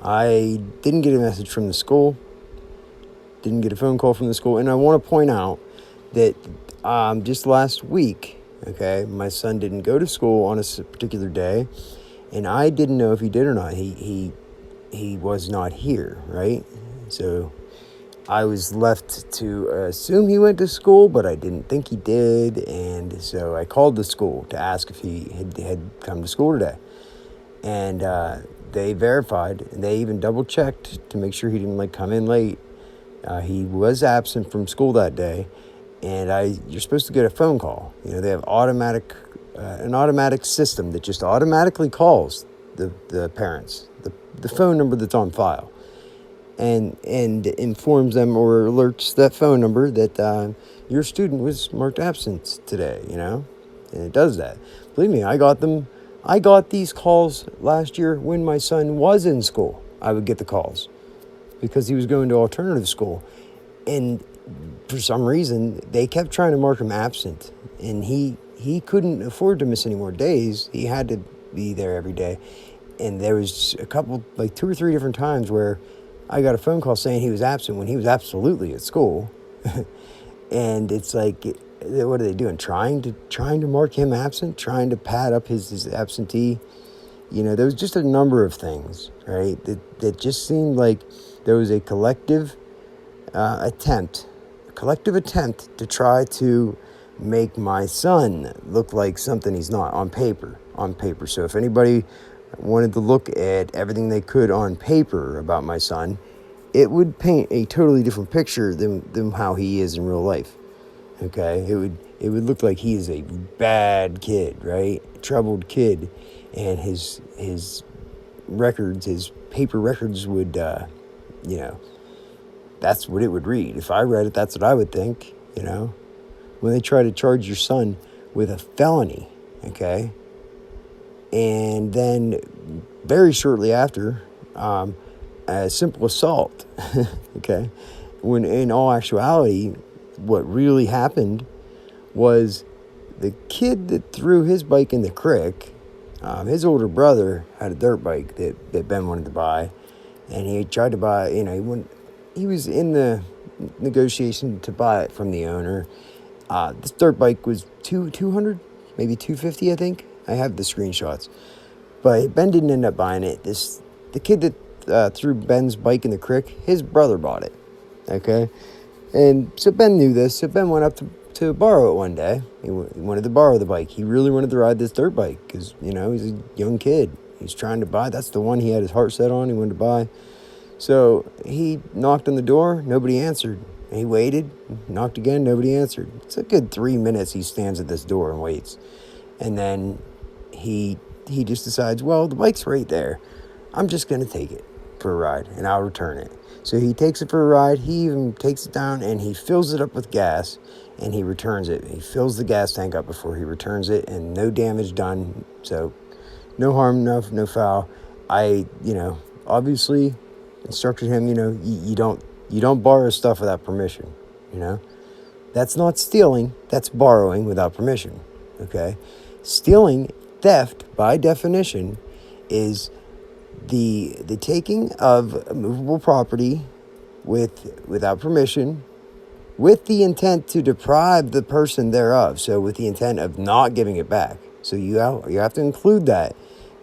I didn't get a message from the school, didn't get a phone call from the school. And I want to point out that just last week, okay, my son didn't go to school on a particular day, and I didn't know if he did or not. He was not here, right? So I was left to assume he went to school, but I didn't think he did, and so I called the school to ask if he had come to school today. And they verified, and they even double-checked to make sure he didn't, come in late. He was absent from school that day, and you're supposed to get a phone call. They have an automatic system that just automatically calls the parents, the phone number that's on file, and informs them or alerts that phone number that your student was marked absent today, and it does that. Believe me, I got these calls last year when my son was in school. I would get the calls because he was going to alternative school, and for some reason they kept trying to mark him absent, and he couldn't afford to miss any more days. He had to be there every day. And there was a couple, 2 or 3 different times where I got a phone call saying he was absent when he was absolutely at school. And it's like, what are they doing? Trying to mark him absent, trying to pad up his absentee. There was just a number of things, right? That just seemed like there was a collective attempt to try to make my son look like something he's not on paper. So if anybody wanted to look at everything they could on paper about my son, it would paint a totally different picture than how he is in real life. Okay, it would look like he is a bad kid, right? Troubled kid, and his records, his paper records would, that's what it would read. If I read it, that's what I would think. When they try to charge your son with a felony, okay, and then very shortly after, a simple assault, okay, when in all actuality, what really happened was the kid that threw his bike in the creek, his older brother had a dirt bike that Ben wanted to buy, and he tried to buy, he was in the negotiation to buy it from the owner. This dirt bike was $200, maybe $250, I think. I have the screenshots. But Ben didn't end up buying it. The kid that threw Ben's bike in the creek, his brother bought it. Okay? And so Ben knew this. So Ben went up to borrow it one day. He wanted to borrow the bike. He really wanted to ride this dirt bike because, he's a young kid. He's trying to buy. That's the one he had his heart set on. He wanted to buy. So he knocked on the door. Nobody answered. He waited, knocked again, nobody answered. It's a good 3 minutes he stands at this door and waits. And then he just decides, well, the bike's right there. I'm just going to take it for a ride, and I'll return it. So he takes it for a ride. He even takes it down, and he fills it up with gas, and he returns it. He fills the gas tank up before he returns it, and no damage done. So no harm, no foul. I, obviously instructed him, you don't borrow stuff without permission, That's not stealing, that's borrowing without permission, okay? Stealing, theft, by definition, is the taking of movable property without permission, with the intent to deprive the person thereof, so with the intent of not giving it back. So you have to include that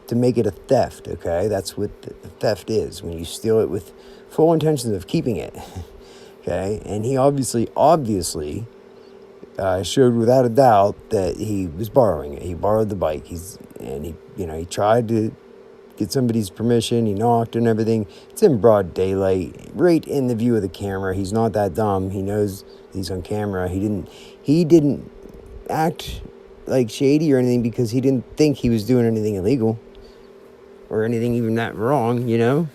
to make it a theft, okay? That's what the theft is, when you steal it with full intentions of keeping it, okay? And he obviously showed without a doubt that he was borrowing it. He borrowed the bike. He tried to get somebody's permission. He knocked and everything. It's in broad daylight, right in the view of the camera. He's not that dumb. He knows he's on camera. He didn't act like shady or anything because he didn't think he was doing anything illegal or anything even that wrong,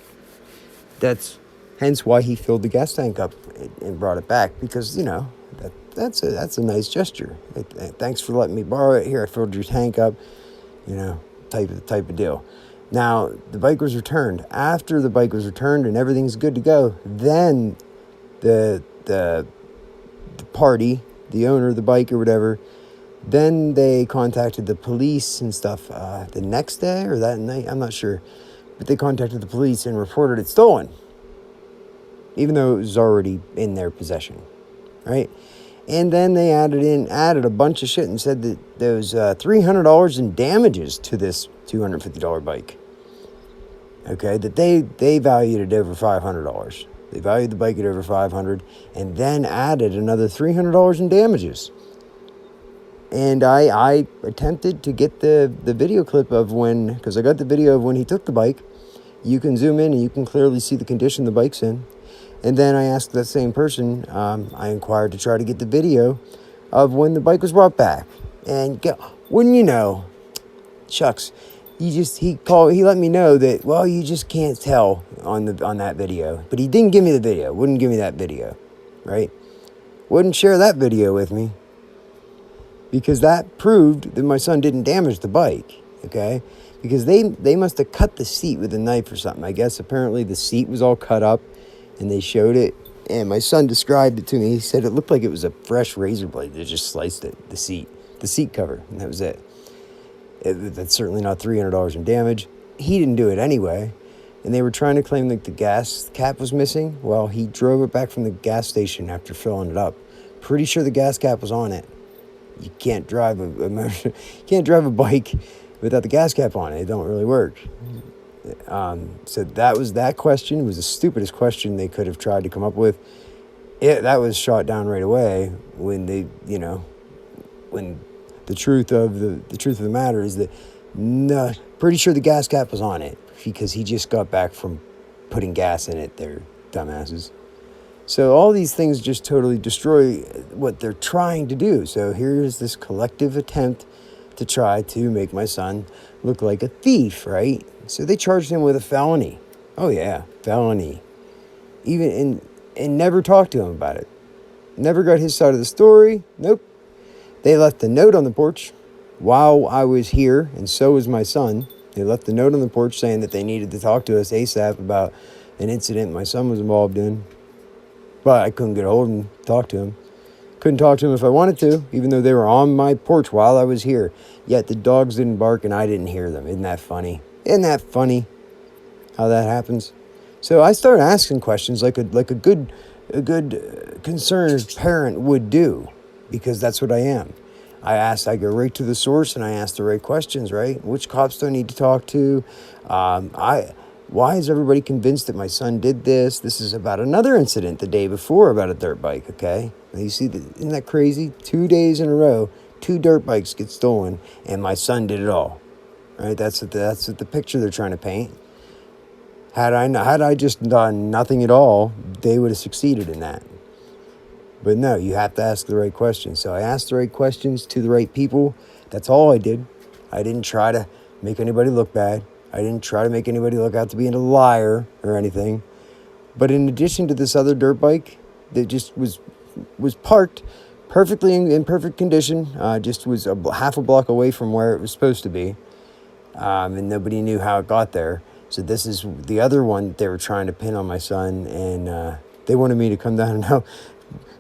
That's hence why he filled the gas tank up and brought it back, because, that's a nice gesture. Thanks for letting me borrow it. Here, I filled your tank up, type of deal. Now, the bike was returned. After the bike was returned and everything's good to go, then the party, the owner of the bike or whatever, then they contacted the police and stuff the next day or that night. I'm not sure. but they contacted the police and reported it stolen, even though it was already in their possession, right? And then they added a bunch of shit and said that there was $300 in damages to this $250 bike. Okay, that they valued it over $500. They valued the bike at over $500, and then added another $300 in damages. And I attempted to get the video clip of when, because I got the video of when he took the bike. You can zoom in and you can clearly see the condition the bike's in. And then I asked that same person, I inquired to try to get the video of when the bike was brought back. And wouldn't you know, shucks, he let me know that, well, you just can't tell on that video. But he didn't give me the video, wouldn't give me that video, right? Wouldn't share that video with me, because that proved that my son didn't damage the bike, okay? Because they must have cut the seat with a knife or something. I guess apparently the seat was all cut up, and they showed it, and my son described it to me. He said it looked like it was a fresh razor blade. They just sliced it, the seat cover, and that was it. That's certainly not $300 in damage. He didn't do it anyway, and they were trying to claim that the gas cap was missing. Well, he drove it back from the gas station after filling it up. Pretty sure the gas cap was on it. You can't drive a bike without the gas cap on it. It don't really work. So that was that question. It was the stupidest question they could have tried to come up with. That was shot down right away when when the truth of the matter is that, no, pretty sure the gas cap was on it, because he just got back from putting gas in it. They're dumbasses. So all these things just totally destroy what they're trying to do. So here's this collective attempt to try to make my son look like a thief, right? So they charged him with a felony. Oh yeah, felony. And never talked to him about it. Never got his side of the story. Nope. They left a note on the porch while I was here, and so was my son. They left a note on the porch saying that they needed to talk to us ASAP about an incident my son was involved in. But I couldn't get a hold of him, talk to him. Couldn't talk to him if I wanted to, even though they were on my porch while I was here. Yet the dogs didn't bark and I didn't hear them. Isn't that funny? Isn't that funny how that happens? So I started asking questions like a good concerned parent would do, because that's what I am. I go right to the source and I ask the right questions, right? Which cops do I need to talk to? Why is everybody convinced that my son did this? This is about another incident the day before about a dirt bike, okay? You see, isn't that crazy? 2 days in a row, 2 dirt bikes get stolen, and my son did it all, right? That's what the picture they're trying to paint. Had I just done nothing at all, they would have succeeded in that. But no, you have to ask the right questions. So I asked the right questions to the right people. That's all I did. I didn't try to make anybody look bad. I didn't try to make anybody look out to be a liar or anything. But in addition to this other dirt bike that just was parked perfectly in perfect condition, just was half a block away from where it was supposed to be, and nobody knew how it got there. So this is the other one that they were trying to pin on my son, and they wanted me to come down and help.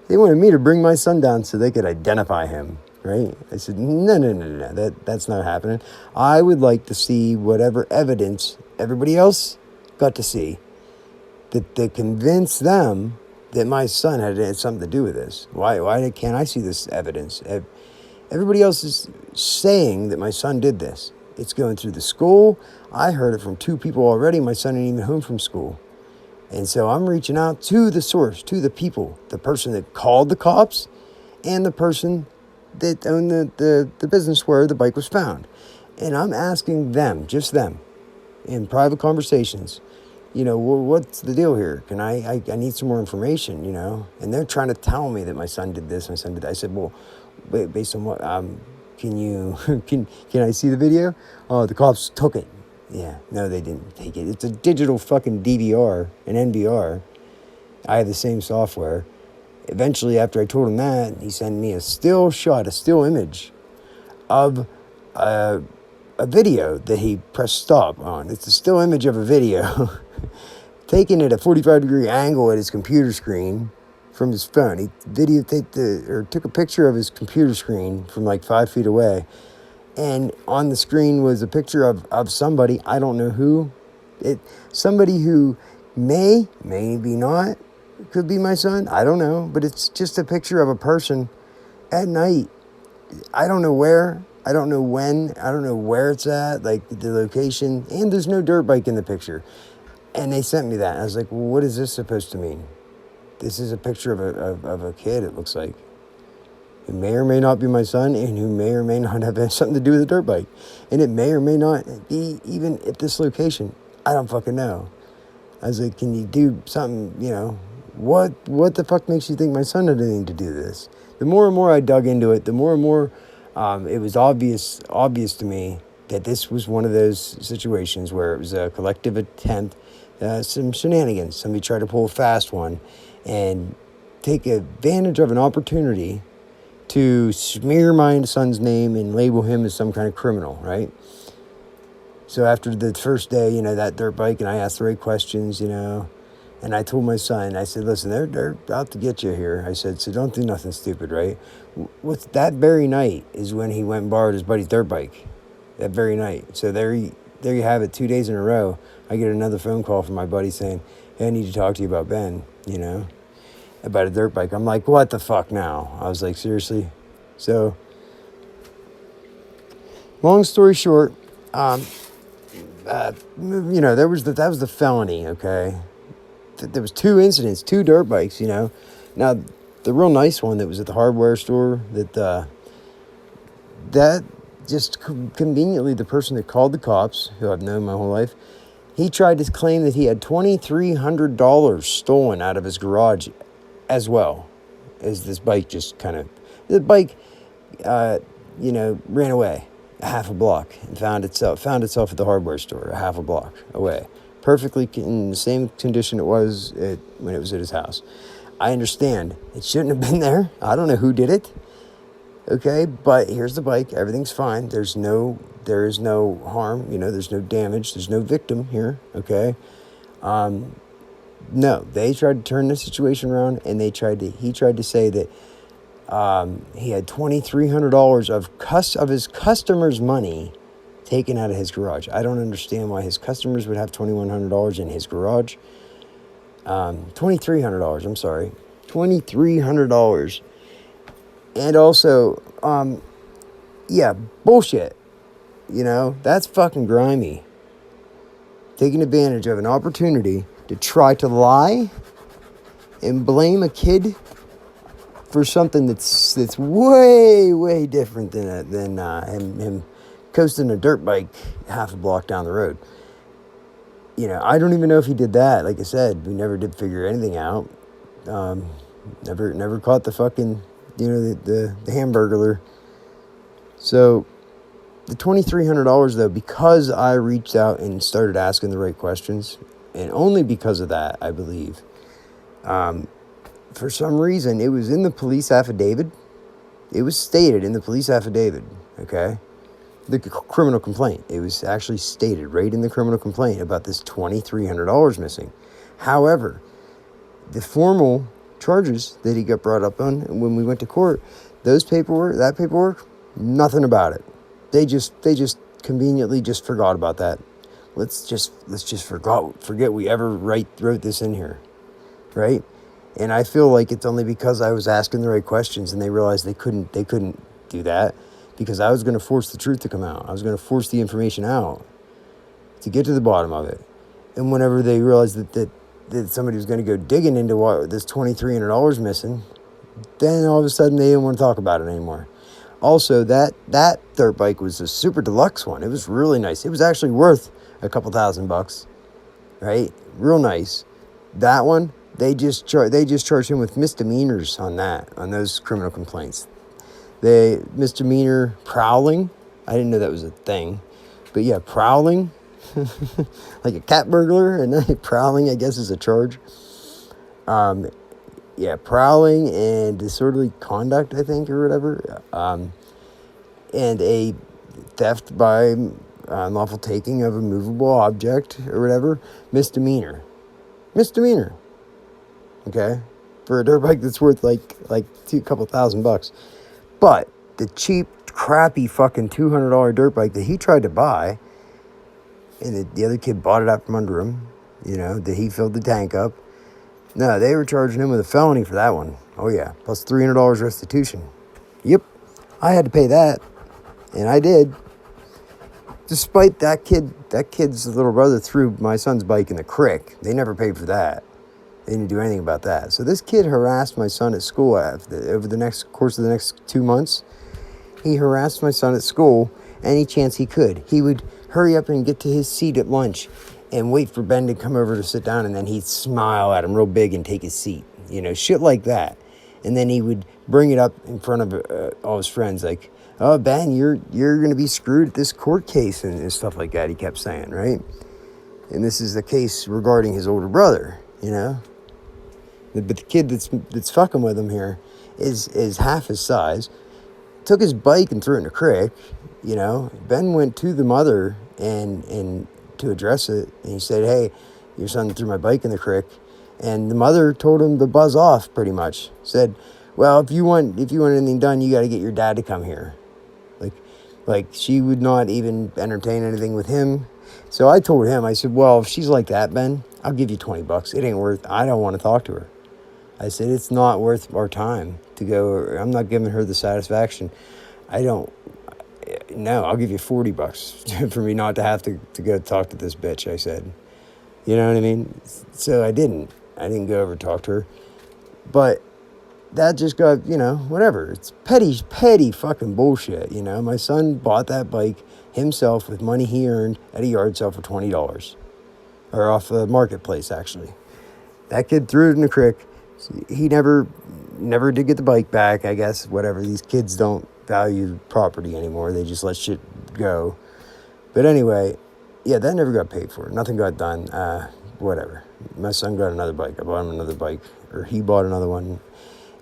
They wanted me to bring my son down so they could identify him, right? I said, no, that's not happening. I would like to see whatever evidence everybody else got to see that convince them that my son had something to do with this. Why can't I see this evidence? Everybody else is saying that my son did this. It's going through the school. I heard it from 2 people already. My son ain't even home from school. And so I'm reaching out to the source, to the people, the person that called the cops and the person that owned the business where the bike was found. And I'm asking them, just them, in private conversations, what's the deal here? I need some more information, And they're trying to tell me that my son did this, my son did that. I said, well, wait, based on what, can I see the video? Oh, the cops took it. Yeah, no, they didn't take it. It's a digital fucking DVR, an NVR. I have the same software. Eventually, after I told him that, he sent me a still image of a video that he pressed stop on. It's a still image of a video taken at a 45-degree angle at his computer screen from his phone. He took a picture of his computer screen from like 5 feet away. And on the screen was a picture of somebody, I don't know who, Somebody who maybe not, could be my son. I don't know. But it's just a picture of a person at night. I don't know where. I don't know when. I don't know where it's at, like the location. And there's no dirt bike in the picture. And they sent me that. I was like, well, what is this supposed to mean? This is a picture of a kid, it looks like. Who may or may not be my son, and who may or may not have something to do with a dirt bike. And it may or may not be even at this location. I don't fucking know. I was like, can you do something, what the fuck makes you think my son had anything to do with this? The more and more I dug into it, the more and more it was obvious to me that this was one of those situations where it was a collective attempt, some shenanigans. Somebody tried to pull a fast one and take advantage of an opportunity to smear my son's name and label him as some kind of criminal, right? So after the first day, that dirt bike, and I asked the right questions, and I told my son, I said, listen, they're out to get you here. I said, so don't do nothing stupid, right? That very night is when he went and borrowed his buddy's dirt bike. That very night. So there you have it, 2 days in a row. I get another phone call from my buddy saying, hey, I need to talk to you about Ben, about a dirt bike. I'm like, what the fuck now? I was like, seriously? So, long story short, that was the felony, okay? There was 2 incidents, 2 dirt bikes, Now, the real nice one that was at the hardware store, that just conveniently, the person that called the cops, who I've known my whole life, he tried to claim that he had $2,300 stolen out of his garage as well as this bike the bike, ran away a half a block and found itself at the hardware store a half a block away, perfectly in the same condition it was when it was at his house. I understand it shouldn't have been there. I don't know who did it. Okay, but here's the bike. Everything's fine. There is no harm. There's no damage. There's no victim here. Okay. No, they tried to turn the situation around, and he tried to say that he had $2,300 of his customers' money taken out of his garage. I don't understand why his customers would have $2,100 in his garage. $2,300. I'm sorry, $2,300. And also, bullshit. That's fucking grimy. Taking advantage of an opportunity to try to lie and blame a kid for something that's way, way different than him coasting a dirt bike half a block down the road. I don't even know if he did that. Like I said, we never did figure anything out. Never caught the fucking, the Hamburglar. So the $2,300 though, because I reached out and started asking the right questions, and only because of that, I believe, for some reason, it was in the police affidavit. It was stated in the police affidavit, okay? The criminal complaint. It was actually stated right in the criminal complaint about this $2,300 missing. However, the formal charges that he got brought up on when we went to court, that paperwork, nothing about it. They just conveniently just forgot about that. Let's just forget we ever wrote this in here, right? And I feel like it's only because I was asking the right questions and they realized they couldn't do that, because I was going to force the truth to come out. I was going to force the information out to get to the bottom of it. And whenever they realized that somebody was going to go digging into what this $2,300 missing, then all of a sudden they didn't want to talk about it anymore. Also, that dirt bike was a super deluxe one. It was really nice. It was actually worth a couple $1,000, right? Real nice. That one, they just charged him with misdemeanors on those criminal complaints. The misdemeanor prowling. I didn't know that was a thing, but yeah, prowling, like a cat burglar, and prowling, I guess, is a charge. Prowling and disorderly conduct, I think, or whatever. And a theft by unlawful taking of a movable object or whatever, misdemeanor. Okay, for a dirt bike that's worth like couple $1,000. But the cheap, crappy fucking $200 dirt bike that he tried to buy, and the other kid bought it out from under him, that he filled the tank up. No, they were charging him with a felony for that one. Oh, yeah, plus $300 restitution. Yep, I had to pay that, and I did. Despite that kid's little brother threw my son's bike in the creek. They never paid for that. They didn't do anything about that. So this kid harassed my son at school over the course of the next 2 months. He harassed my son at school any chance he could. He would hurry up and get to his seat at lunch and wait for Ben to come over to sit down, and then he'd smile at him real big and take his seat. Shit like that. And then he would bring it up in front of all his friends, like, "Oh, Ben, you're going to be screwed at this court case," and stuff like that, he kept saying, right? And this is the case regarding his older brother, But the kid that's fucking with him here is half his size. Took his bike and threw it in the creek, Ben went to the mother and to address it, and he said, "Hey, your son threw my bike in the creek." And the mother told him to buzz off, pretty much. Said, "Well, if you want anything done, you got to get your dad to come here." Like she would not even entertain anything with him. So I told him, I said, "Well, if she's like that, Ben, I'll give you $20. It ain't worth. I don't want to talk to her." I said, "It's not worth our time to go. I'm not giving her the satisfaction. No, I'll give you $40 for me not to have to go talk to this bitch," I said. You know what I mean? So I didn't go over and talk to her. But that just got, whatever. It's petty fucking bullshit, My son bought that bike himself with money he earned at a yard sale for $20. Or off the marketplace, actually. That kid threw it in the creek. He never did get the bike back, I guess. Whatever. These kids don't value property anymore. They just let shit go. But anyway, yeah, that never got paid for. Nothing got done. Whatever. My son got another bike. I bought him another bike. Or he bought another one.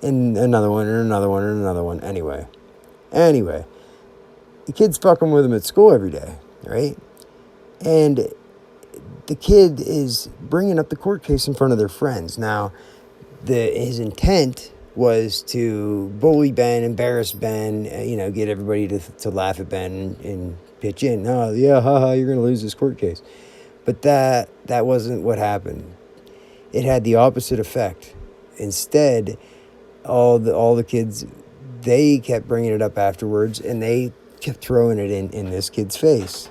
And another one, and another one, and another one. Anyway, the kid's fucking with him at school every day, right? And the kid is bringing up the court case in front of their friends. Now, his intent was to bully Ben, embarrass Ben, get everybody to laugh at Ben and pitch in. "Oh, yeah, haha, you're going to lose this court case." But that wasn't what happened. It had the opposite effect. Instead, all the kids, they kept bringing it up afterwards, and they kept throwing it in this kid's face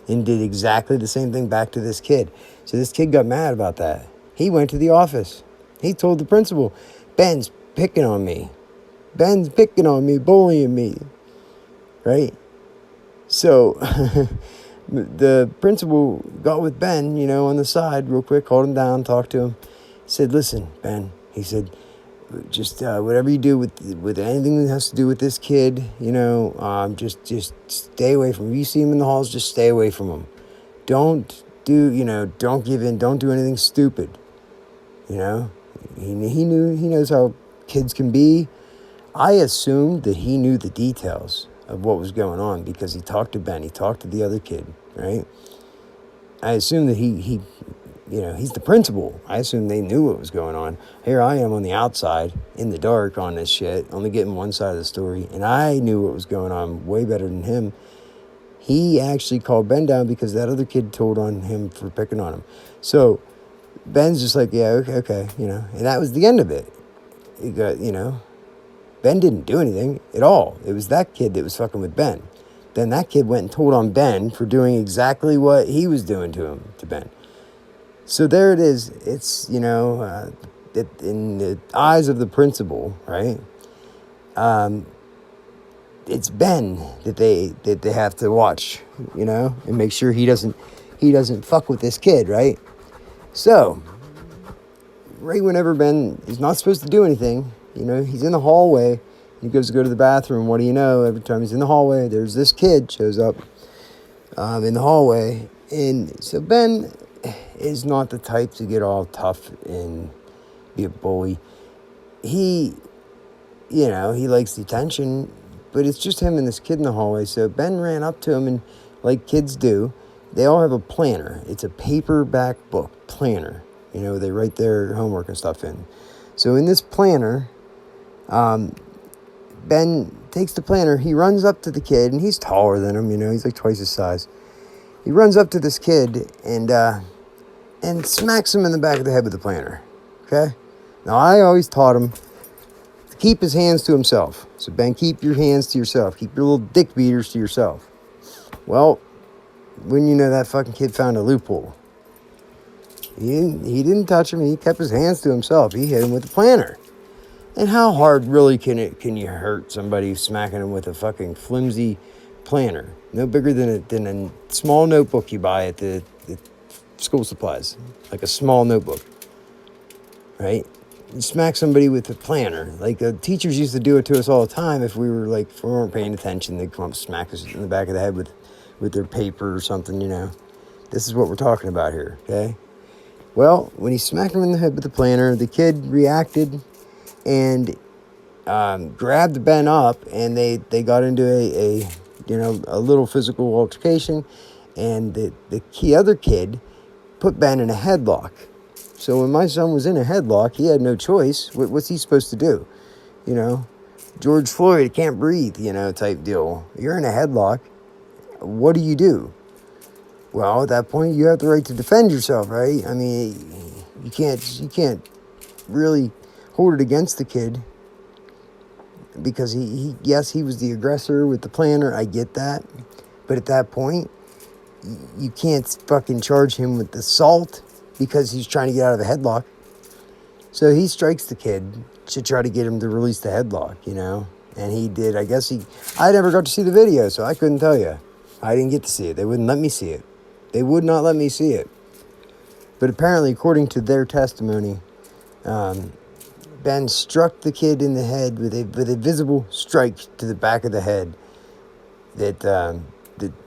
and did exactly the same thing back to this kid. So this kid got mad about that. He went to the office. He told the principal, "Ben's picking on me. Ben's picking on me, bullying me." Right? So the principal got with Ben, on the side real quick, called him down, talked to him, said, "Listen, Ben," he said, "just whatever you do with anything that has to do with this kid, just stay away from him. If you see him in the halls, just stay away from him. Don't give in. Don't do anything stupid." He knows how kids can be. I assumed that he knew the details of what was going on because he talked to Ben. He talked to the other kid, right? I assumed that he's the principal. I assumed they knew what was going on. Here I am on the outside, in the dark on this shit, only getting one side of the story, and I knew what was going on way better than him. He actually called Ben down because that other kid told on him for picking on him. So Ben's just like, "Yeah, okay, and that was the end of it. It got, Ben didn't do anything at all. It was that kid that was fucking with Ben. Then that kid went and told on Ben for doing exactly what he was doing to Ben. So there it is. It's, in the eyes of the principal, right? It's Ben that they have to watch, and make sure he doesn't fuck with this kid, right? So, right whenever Ben is not supposed to do anything, he's in the hallway. He goes to go to the bathroom. What do you know? Every time he's in the hallway, there's this kid shows up in the hallway. And so Ben is not the type to get all tough and be a bully. He likes the attention, but it's just him and this kid in the hallway. So Ben ran up to him, and like kids do, they all have a planner. It's a paperback book, planner. They write their homework and stuff in. So in this planner, Ben takes the planner. He runs up to the kid, and he's taller than him. He's like twice his size. He runs up to this kid and smacks him in the back of the head with the planter. Okay? Now, I always taught him to keep his hands to himself. So, Ben, keep your hands to yourself. Keep your little dick beaters to yourself. Well, wouldn't you know, that fucking kid found a loophole. He didn't touch him. He kept his hands to himself. He hit him with the planter. And how hard really can you hurt somebody smacking them with a fucking flimsy planter? No bigger than a small notebook you buy at the school supplies, like a small notebook, right? You smack somebody with a planter. Like the teachers used to do it to us all the time. If we weren't paying attention, they'd come up and smack us in the back of the head with their paper or something, you know. This is what we're talking about here, okay? Well, when he smacked him in the head with the planter, the kid reacted and grabbed Ben up, and they got into a little physical altercation, and the other kid put Ben in a headlock. So when my son was in a headlock, he had no choice. What's he supposed to do? You know, George Floyd can't breathe, type deal. You're in a headlock. What do? Well, at that point, you have the right to defend yourself, right? I mean, you can't really hold it against the kid because he was the aggressor with the planter. I get that. But at that point, you can't fucking charge him with assault because he's trying to get out of a headlock. So he strikes the kid to try to get him to release the headlock, And he did. I never got to see the video, so I couldn't tell you. I didn't get to see it. They wouldn't let me see it. They would not let me see it. But apparently, according to their testimony, Ben struck the kid in the head with a visible strike to the back of the head that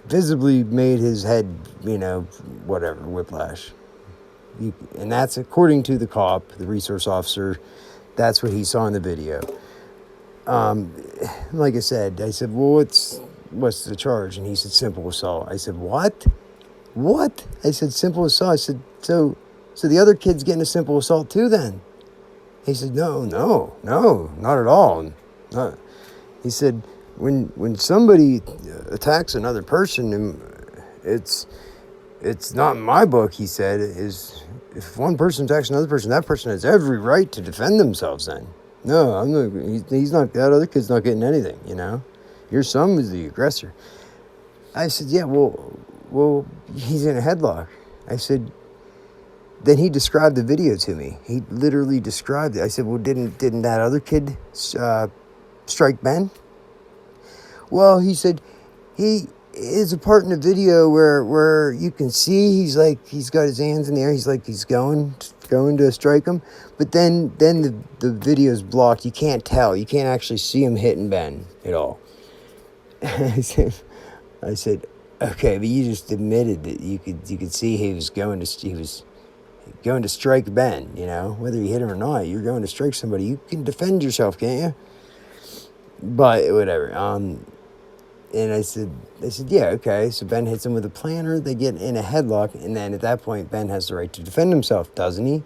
visibly made his head, whiplash. And that's according to the cop, the resource officer. That's what he saw in the video. Like I said, well, what's the charge? And he said, simple assault. I said, what? What? I said, simple assault. I said, so the other kid's getting a simple assault too then? He said, no, not at all. No. He said, when somebody attacks another person, it's not in my book, he said, is if one person attacks another person, that person has every right to defend themselves then. No, I'm not, he's not, that other kid's not getting anything, Your son was the aggressor. I said, yeah, well, he's in a headlock. I said, then he described the video to me. He literally described it. I said, well, didn't that other kid strike Ben? Well, he said, he is a part in the video where you can see he's got his hands in the air. He's going to strike him. But then the video's blocked. You can't tell. You can't actually see him hitting Ben at all. I said, okay, but you just admitted that you could see he was going to strike Ben, whether you hit him or not. You're going to strike somebody. You can defend yourself, can't you? But whatever. And I said, yeah, okay. So Ben hits him with a planter. They get in a headlock, and then at that point, Ben has the right to defend himself, doesn't he?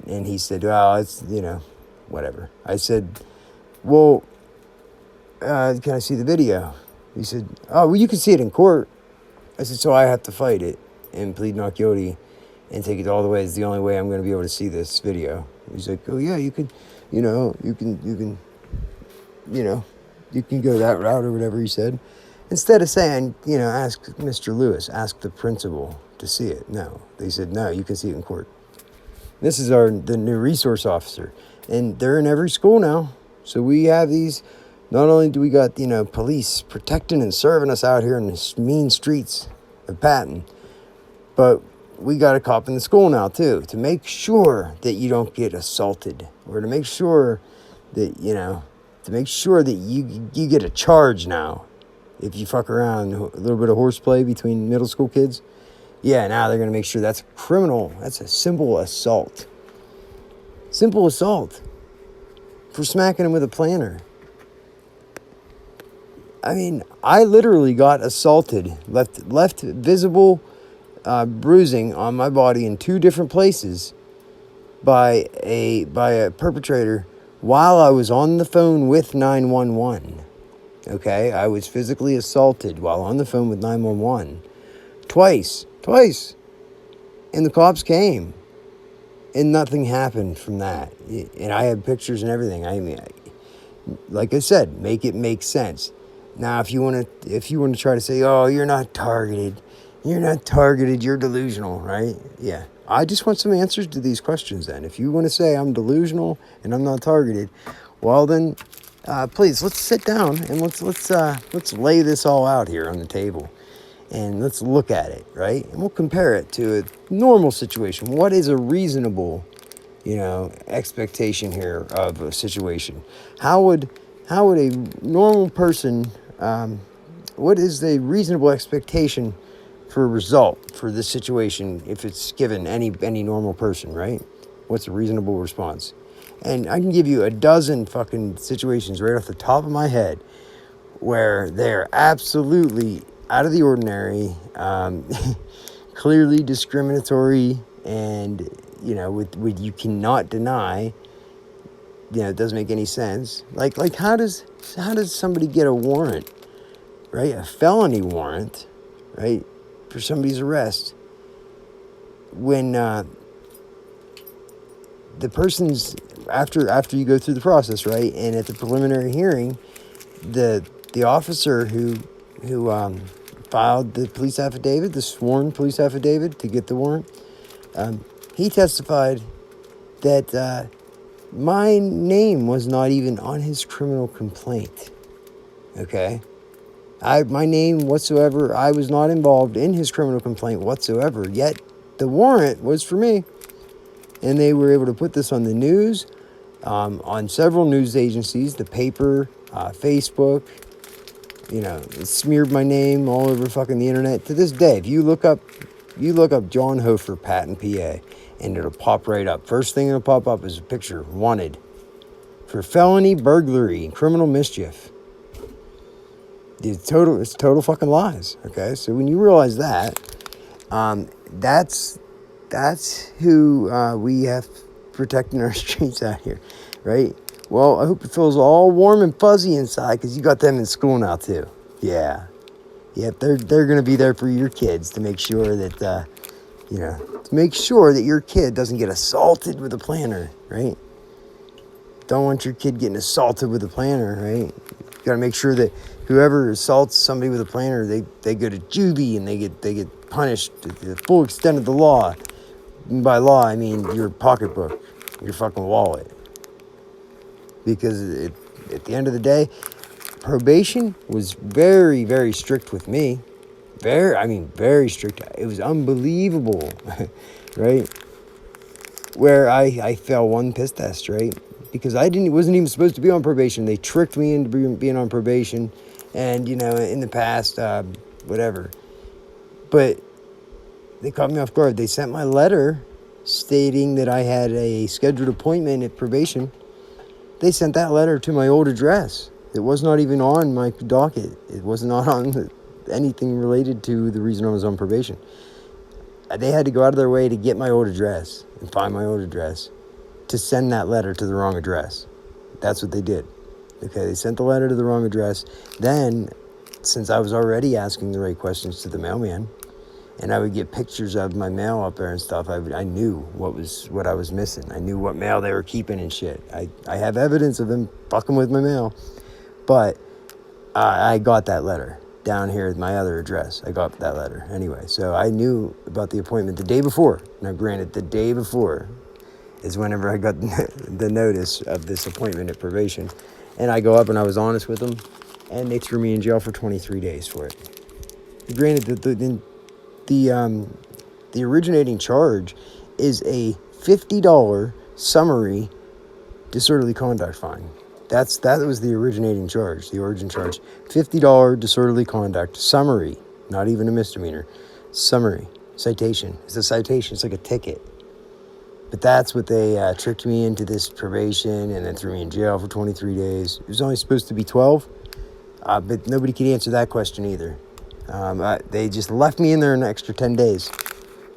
And he said, well, it's whatever. I said, well, can I see the video? He said, oh, well, you can see it in court. I said, so I have to fight it and plead not guilty and take it all the way. It's the only way I'm going to be able to see this video. He's like, oh, yeah, you can go that route or whatever he said. Instead of saying, ask Mr. Lewis, ask the principal to see it. No, they said, no, you can see it in court. This is the new resource officer, and they're in every school now. So we have these. Not only do we got, police protecting and serving us out here in the mean streets of Patton, but we got a cop in the school now, too, to make sure that you don't get assaulted, or to make sure that, you get a charge now. If you fuck around, a little bit of horseplay between middle school kids, yeah, now they're going to make sure that's criminal. That's a simple assault. Simple assault for smacking him with a planter. I mean, I literally got assaulted, left visible bruising on my body in 2 different places by a perpetrator while I was on the phone with 911. Okay, I was physically assaulted while on the phone with 911. Twice. And the cops came. And nothing happened from that. And I have pictures and everything. I mean, like I said, make it make sense. Now, if you want to try to say, "Oh, you're not targeted. You're delusional," right? Yeah. I just want some answers to these questions then. If you want to say I'm delusional and I'm not targeted, well then, please let's sit down and let's lay this all out here on the table, and let's look at it, right? And we'll compare it to a normal situation. What is a reasonable, expectation here of a situation? How would a normal person, what is the reasonable expectation for a result for this situation if it's given any normal person, right? What's a reasonable response? And I can give you a dozen fucking situations right off the top of my head where they're absolutely out of the ordinary, clearly discriminatory, and with you cannot deny. It doesn't make any sense. Like how does somebody get a warrant, right? A felony warrant, right, for somebody's arrest when the person's after you go through the process, right? And at the preliminary hearing, the officer who filed the police affidavit, the sworn police affidavit to get the warrant, he testified that my name was not even on his criminal complaint. Okay? My name whatsoever, I was not involved in his criminal complaint whatsoever, yet the warrant was for me. And they were able to put this on the news, on several news agencies, the paper, Facebook. It smeared my name all over fucking the internet. To this day, if you look up John Hofer, Patton, PA, and it'll pop right up. First thing it'll pop up is a picture, wanted for felony burglary and criminal mischief. It's total fucking lies. Okay, so when you realize that, that's who we have protecting our streets out here, right? Well, I hope it feels all warm and fuzzy inside because you got them in school now too. Yeah, they're gonna be there for your kids to make sure that to make sure that your kid doesn't get assaulted with a planner, right? Don't want your kid getting assaulted with a planner, right? You got to make sure that whoever assaults somebody with a planner, they go to juvie and they get punished to the full extent of the law. And by law, I mean your pocketbook, your fucking wallet. Because at the end of the day, probation was very, very strict with me. Very strict. It was unbelievable, right? Where I failed one piss test, right? Because wasn't even supposed to be on probation. They tricked me into being on probation, and in the past, whatever. But they caught me off guard. They sent my letter stating that I had a scheduled appointment at probation. They sent that letter to my old address. It was not even on my docket. It was not on anything related to the reason I was on probation. They had to go out of their way to get my old address and find my old address to send that letter to the wrong address. That's what they did. Okay, they sent the letter to the wrong address. Then, since I was already asking the right questions to the mailman, and I would get pictures of my mail up there and stuff, I knew what I was missing. I knew what mail they were keeping and shit. I have evidence of them fucking with my mail. But I got that letter down here at my other address. I got that letter anyway. So I knew about the appointment the day before. Now, granted, the day before is whenever I got the notice of this appointment at probation. And I go up and I was honest with them. And they threw me in jail for 23 days for it. Granted, the originating charge is a $50 summary disorderly conduct fine. That was the originating charge, the origin charge. $50 disorderly conduct summary, not even a misdemeanor. Summary, citation. It's a citation. It's like a ticket. But that's what they tricked me into this probation and then threw me in jail for 23 days. It was only supposed to be 12, but nobody could answer that question either. They just left me in there an extra 10 days.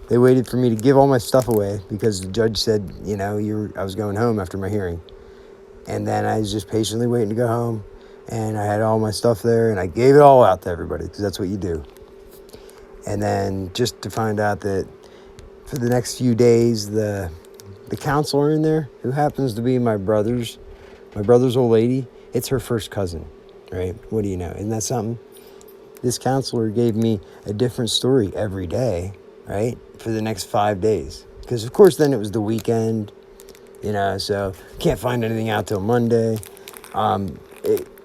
They waited for me to give all my stuff away because the judge said, I was going home after my hearing. And then I was just patiently waiting to go home. And I had all my stuff there, and I gave it all out to everybody, because that's what you do. And then just to find out that for the next few days, the counselor in there, who happens to be my brother's old lady, it's her first cousin, right? What do you know? Isn't that something? This counselor gave me a different story every day, right? For the next 5 days. Because, of course, then it was the weekend, so can't find anything out till Monday.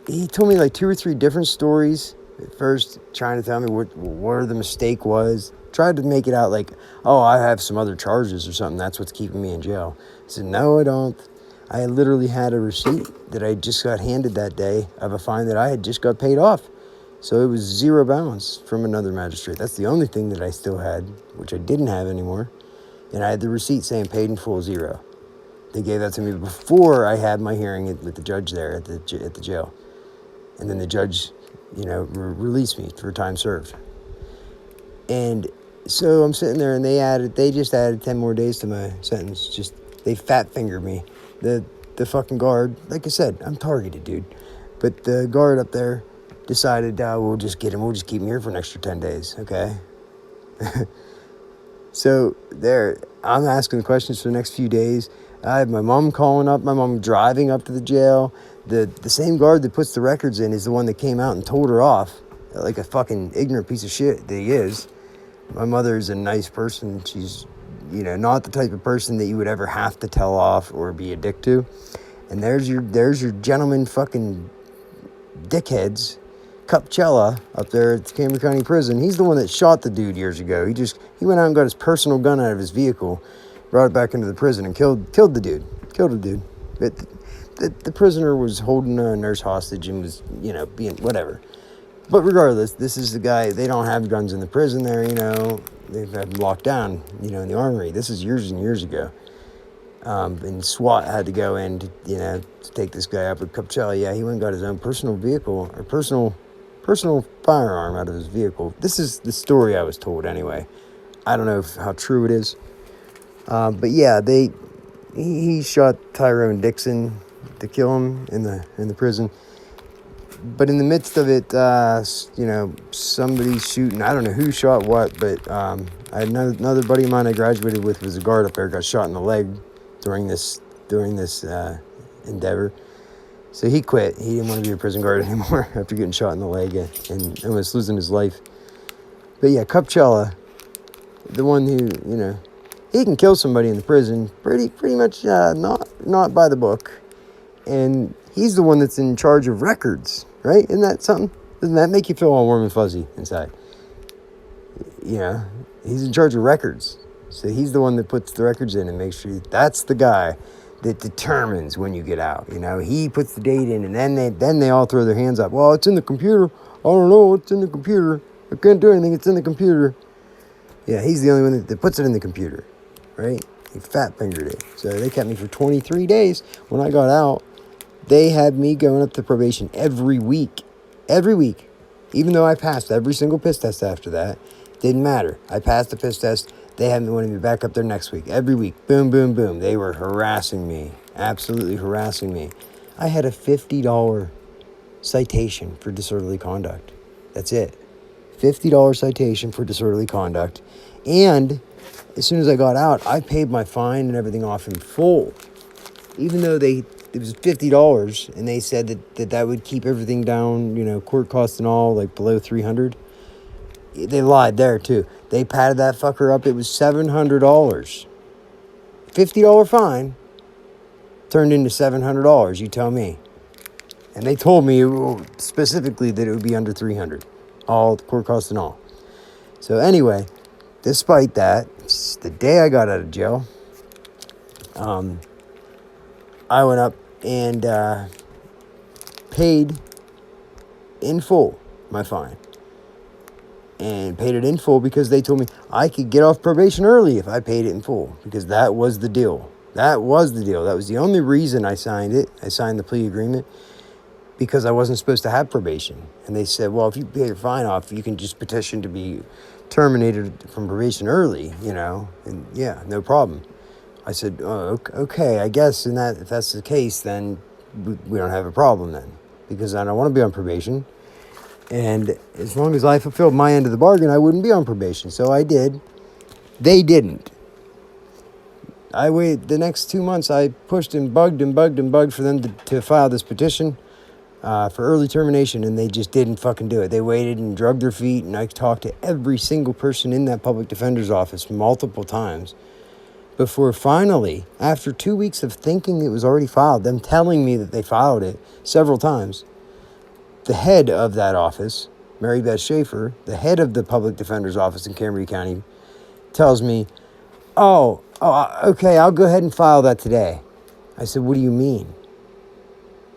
He told me like 2 or 3 different stories at first, trying to tell me where the mistake was. Tried to make it out like, oh, I have some other charges or something. That's what's keeping me in jail. I said, no, I don't. I literally had a receipt that I just got handed that day of a fine that I had just got paid off. So it was zero balance from another magistrate. That's the only thing that I still had, which I didn't have anymore. And I had the receipt saying paid in full, zero. They gave that to me before I had my hearing with the judge there at the jail. And then the judge, released me for time served. And so I'm sitting there, and they just added 10 more days to my sentence. They fat fingered me. The fucking guard, like I said, I'm targeted, dude. But the guard up there decided, we'll just keep him here for an extra 10 days, okay? So there, I'm asking the questions for the next few days. I have my mom calling up, my mom driving up to the jail. The same guard that puts the records in is the one that came out and told her off, like a fucking ignorant piece of shit that he is. My mother is a nice person. She's, not the type of person that you would ever have to tell off or be a dick to. And there's your gentleman fucking dickheads. Cupcella up there at the Cambridge County Prison. He's the one that shot the dude years ago. He went out and got his personal gun out of his vehicle, brought it back into the prison, and killed the dude. Killed the dude. But the prisoner was holding a nurse hostage and was, being whatever. But regardless, this is the guy. They don't have guns in the prison there, They've had them locked down, in the armory. This is years and years ago. And SWAT had to go in to take this guy up with Cupcella. Yeah, he went and got his own personal vehicle, or personal firearm out of his vehicle. This is the story I was told anyway. I don't know how true it is. But yeah, he shot Tyrone Dixon to kill him in the prison. But in the midst of it, somebody shooting. I don't know who shot what, but I had another buddy of mine I graduated with was a guard up there, got shot in the leg during this endeavor. So he quit. He didn't want to be a prison guard anymore after getting shot in the leg and almost losing his life. But yeah, Cupcella, the one who, he can kill somebody in the prison pretty much not by the book. And he's the one that's in charge of records, right? Isn't that something? Doesn't that make you feel all warm and fuzzy inside? He's in charge of records. So he's the one that puts the records in and makes sure that's the guy that determines when you get out. He puts the date in, and then they all throw their hands up. Well, it's in the computer. I don't know. It's in the computer. I can't do anything. It's in the computer. Yeah, he's the only one that puts it in the computer, right? He fat fingered it. So they kept me for 23 days. When I got out, they had me going up to probation every week. Every week. Even though I passed every single piss test after that. Didn't matter. I passed the piss test. They had me wanting me back up there next week. Every week. Boom, boom, boom. They were harassing me. Absolutely harassing me. I had a $50 citation for disorderly conduct. That's it. $50 citation for disorderly conduct. And as soon as I got out, I paid my fine and everything off in full. Even though it was $50, and they said that would keep everything down, court costs and all, like below $300. They lied there too. They padded that fucker up. It was $700. $50 fine turned into $700. You tell me. And they told me specifically that it would be under $300, all the court costs and all. So anyway, despite that, the day I got out of jail, I went up and paid in full my fine. And paid it in full because they told me I could get off probation early if I paid it in full. Because that was the deal. That was the only reason I signed it. I signed the plea agreement because I wasn't supposed to have probation. And they said, well, if you pay your fine off, you can just petition to be terminated from probation early, And yeah, no problem. I said, oh, okay, I guess if that's the case, then we don't have a problem then. because I don't want to be on probation. And as long as I fulfilled my end of the bargain, I wouldn't be on probation. So I did. They didn't. I waited the next 2 months. I pushed and bugged for them to file this petition for early termination, and they just didn't fucking do it. They waited and drugged their feet, and I talked to every single person in that public defender's office multiple times before finally, after 2 weeks of thinking it was already filed, them telling me that they filed it several times, the head of that office, Mary Beth Schaefer, the head of the public defender's office in Cambria County, tells me, okay, I'll go ahead and file that today. I said, what do you mean?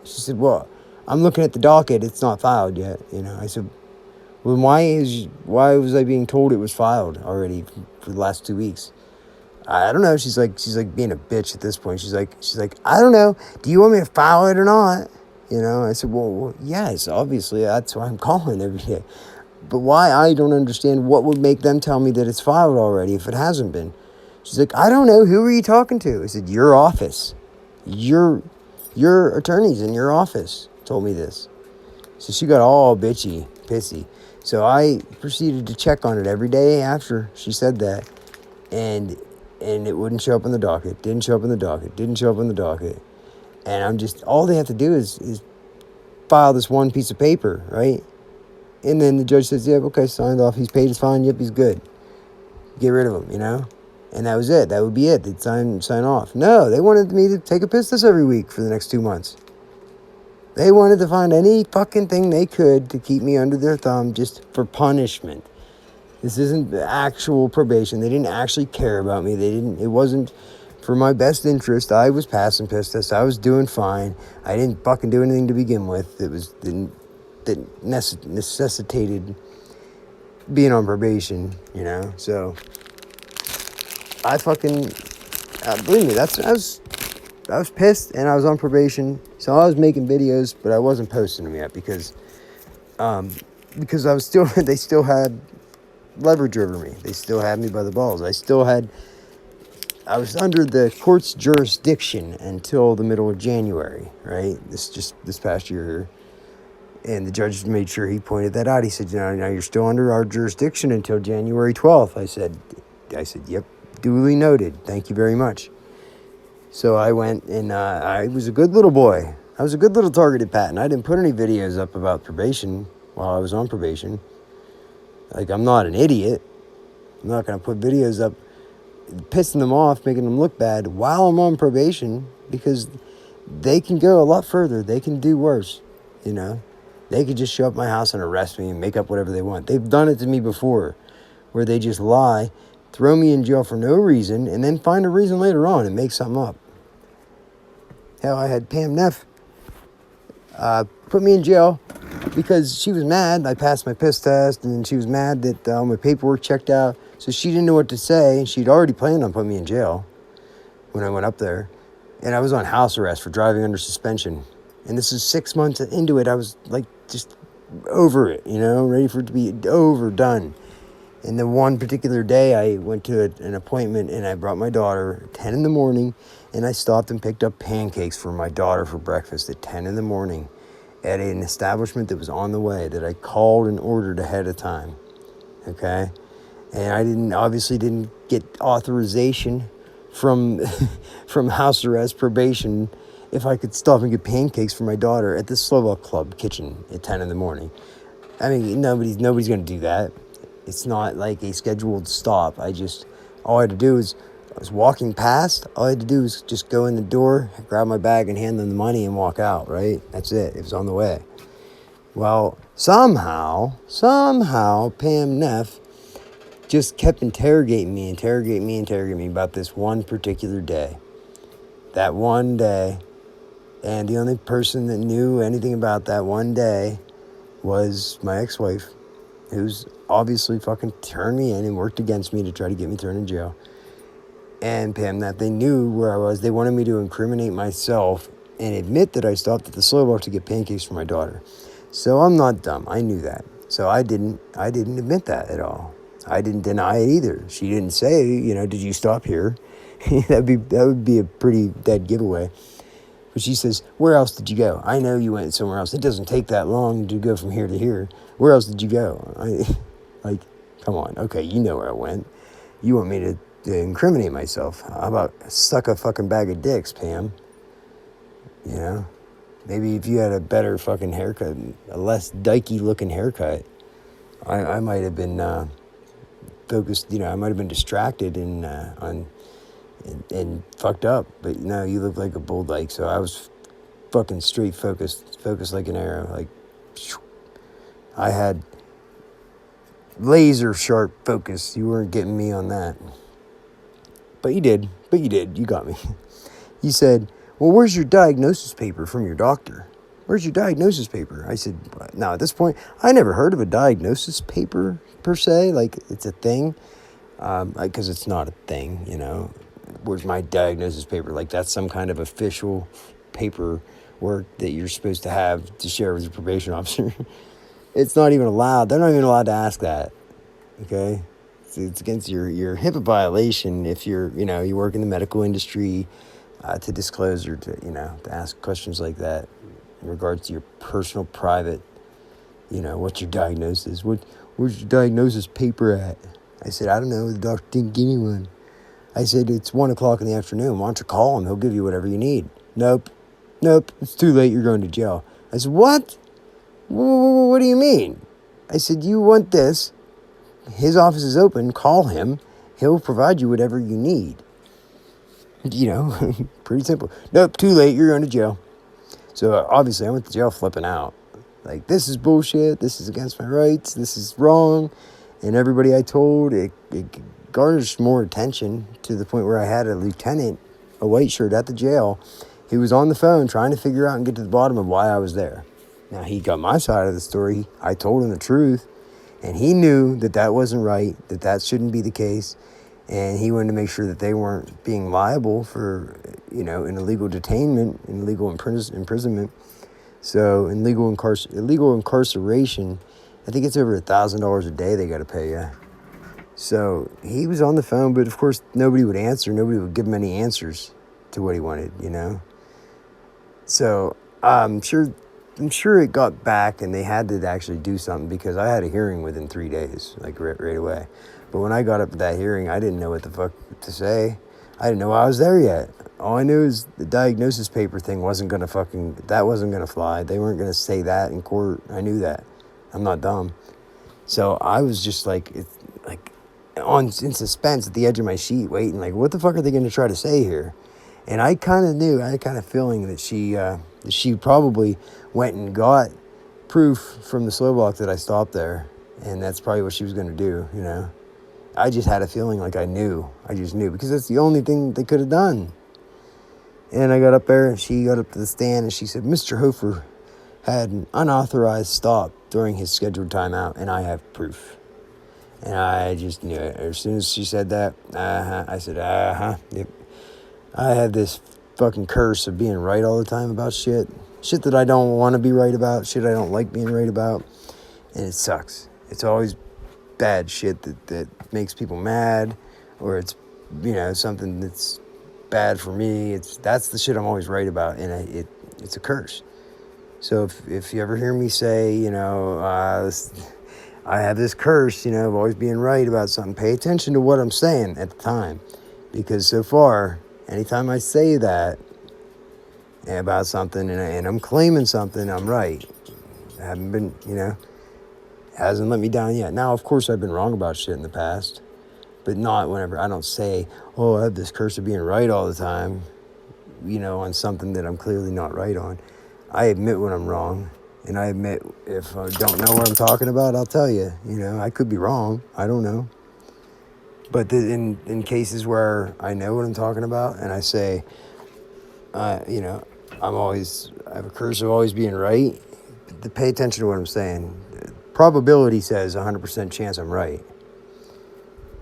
She said, well, I'm looking at the docket. It's not filed yet. I said, well, why was I being told it was filed already for the last 2 weeks? I don't know. She's like being a bitch at this point. She's like, I don't know. Do you want me to file it or not? I said, well, yes, obviously. That's why I'm calling every day. But why? I don't understand what would make them tell me that it's filed already if it hasn't been. She's like, I don't know. Who are you talking to? I said, your office. Your attorneys in your office told me this. So she got all bitchy, pissy. So I proceeded to check on it every day after she said that. And it wouldn't show up on the docket. Didn't show up on the docket. And I'm just, all they have to do is file this one piece of paper, right? And then the judge says, yep, okay, signed off. He's paid his fine. Yep, he's good. Get rid of him, And that was it. That would be it. They'd sign off. No, they wanted me to take a piss test every week for the next 2 months. They wanted to find any fucking thing they could to keep me under their thumb just for punishment. This isn't actual probation. They didn't actually care about me. It wasn't for my best interest. I was passing piss tests. I was doing fine. I didn't fucking do anything to begin with. That necessitated being on probation, So I fucking believe me. I was pissed, and I was on probation. So I was making videos, but I wasn't posting them yet because I was still. They still had leverage over me. They still had me by the balls. I was under the court's jurisdiction until the middle of January, right? This past year. And the judge made sure he pointed that out. He said, now you're still under our jurisdiction until January 12th. I said, yep, duly noted. Thank you very much. So I went and I was a good little boy. I was a good little targeted pat, and I didn't put any videos up about probation while I was on probation. I'm not an idiot. I'm not going to put videos up pissing them off, making them look bad while I'm on probation, because they can go a lot further. They can do worse, They could just show up at my house and arrest me and make up whatever they want. They've done it to me before, where they just lie, throw me in jail for no reason, and then find a reason later on and make something up. Hell, I had Pam Neff put me in jail because she was mad. I passed my piss test, and she was mad that my paperwork checked out. So she didn't know what to say. She'd already planned on putting me in jail when I went up there. And I was on house arrest for driving under suspension. And this is 6 months into it. I was just over it, ready for it to be done. And then one particular day, I went to an appointment, and I brought my daughter at 10 in the morning, and I stopped and picked up pancakes for my daughter for breakfast at 10 in the morning at an establishment that was on the way that I called and ordered ahead of time, okay? And I obviously didn't get authorization from house arrest, probation, if I could stop and get pancakes for my daughter at the Slovak Club kitchen at 10 in the morning. I mean, nobody's going to do that. It's not like a scheduled stop. All I had to do was, I was walking past, all I had to do was just go in the door, grab my bag, and hand them the money and walk out, right? That's it. It was on the way. Well, somehow, Pam Neff just kept interrogating me about this one particular day. That one day. And the only person that knew anything about that one day was my ex-wife, who's obviously fucking turned me in and worked against me to try to get me thrown in jail. And Pam, that they knew where I was. They wanted me to incriminate myself and admit that I stopped at the Slovak to get pancakes for my daughter. So I'm not dumb. I knew that. So I didn't admit that at all. I didn't deny it either. She didn't say, did you stop here? That would be a pretty dead giveaway. But she says, where else did you go? I know you went somewhere else. It doesn't take that long to go from here to here. Where else did you go? Like, come on. Okay, you know where I went. You want me to incriminate myself. How about suck a fucking bag of dicks, Pam? You know? Maybe if you had a better fucking haircut, a less dykey looking haircut, I might have been focused, I might have been distracted and fucked up. But no, you look like a bull dyke, so I was fucking straight focused like an arrow. Like, I had laser sharp focus. You weren't getting me on that. But you did. You got me. You said, well, where's your diagnosis paper from your doctor? Where's your diagnosis paper? I said, now at this point, I never heard of a diagnosis paper per se. Like, it's a thing. Because it's not a thing, Where's my diagnosis paper? Like, that's some kind of official paperwork that you're supposed to have to share with your probation officer. It's not even allowed. They're not even allowed to ask that. Okay? It's against your HIPAA violation if you work in the medical industry to disclose or to ask questions like that in regards to your personal, private, what's your diagnosis? Where's your diagnosis paper at? I said, I don't know. The doctor didn't give me one. I said, it's 1 o'clock in the afternoon. Why don't you call him? He'll give you whatever you need. Nope. It's too late. You're going to jail. I said, what? What do you mean? I said, you want this. His office is open. Call him. He'll provide you whatever you need. Pretty simple. Nope, too late. You're going to jail. So obviously I went to jail flipping out. Like, this is bullshit. This is against my rights. This is wrong. And everybody I told, it garners more attention to the point where I had a lieutenant, a white shirt at the jail. He was on the phone trying to figure out and get to the bottom of why I was there. Now, he got my side of the story. I told him the truth. And he knew that wasn't right, that shouldn't be the case. And he wanted to make sure that they weren't being liable for, an illegal detainment, an illegal imprisonment. So, illegal incarceration, I think it's over $1,000 a day they got to pay you. So, he was on the phone, but of course, nobody would answer. Nobody would give him any answers to what he wanted, So, I'm sure it got back and they had to actually do something because I had a hearing within 3 days, like right away. But when I got up to that hearing, I didn't know what the fuck to say. I didn't know I was there yet. All I knew is the diagnosis paper thing wasn't going to fly. They weren't going to say that in court. I knew that. I'm not dumb. So I was just in suspense at the edge of my seat waiting, like, what the fuck are they going to try to say here? And I kind of knew, I had kind of feeling that she probably went and got proof from the slow block that I stopped there. And that's probably what she was going to do, I just had a feeling like I knew. I just knew because that's the only thing they could have done. And I got up there and she got up to the stand and she said, Mr. Hofer had an unauthorized stop during his scheduled timeout and I have proof. And I just knew it. As soon as she said that, I said, yep. I have this fucking curse of being right all the time about shit. Shit that I don't want to be right about. Shit I don't like being right about. And it sucks. It's always bad shit that makes people mad. Or it's, something that's bad for me. That's the shit I'm always right about. And it's a curse. So if you ever hear me say, I have this curse, of always being right about something, pay attention to what I'm saying at the time. Because so far, anytime I say that about something and I'm claiming something, I'm right. I haven't been, hasn't let me down yet. Now, of course, I've been wrong about shit in the past, but not whenever I don't say, oh, I have this curse of being right all the time, on something that I'm clearly not right on. I admit when I'm wrong, and I admit if I don't know what I'm talking about, I'll tell you, I could be wrong. I don't know. But in cases where I know what I'm talking about and I say, I have a curse of always being right, pay attention to what I'm saying. Probability says 100% chance I'm right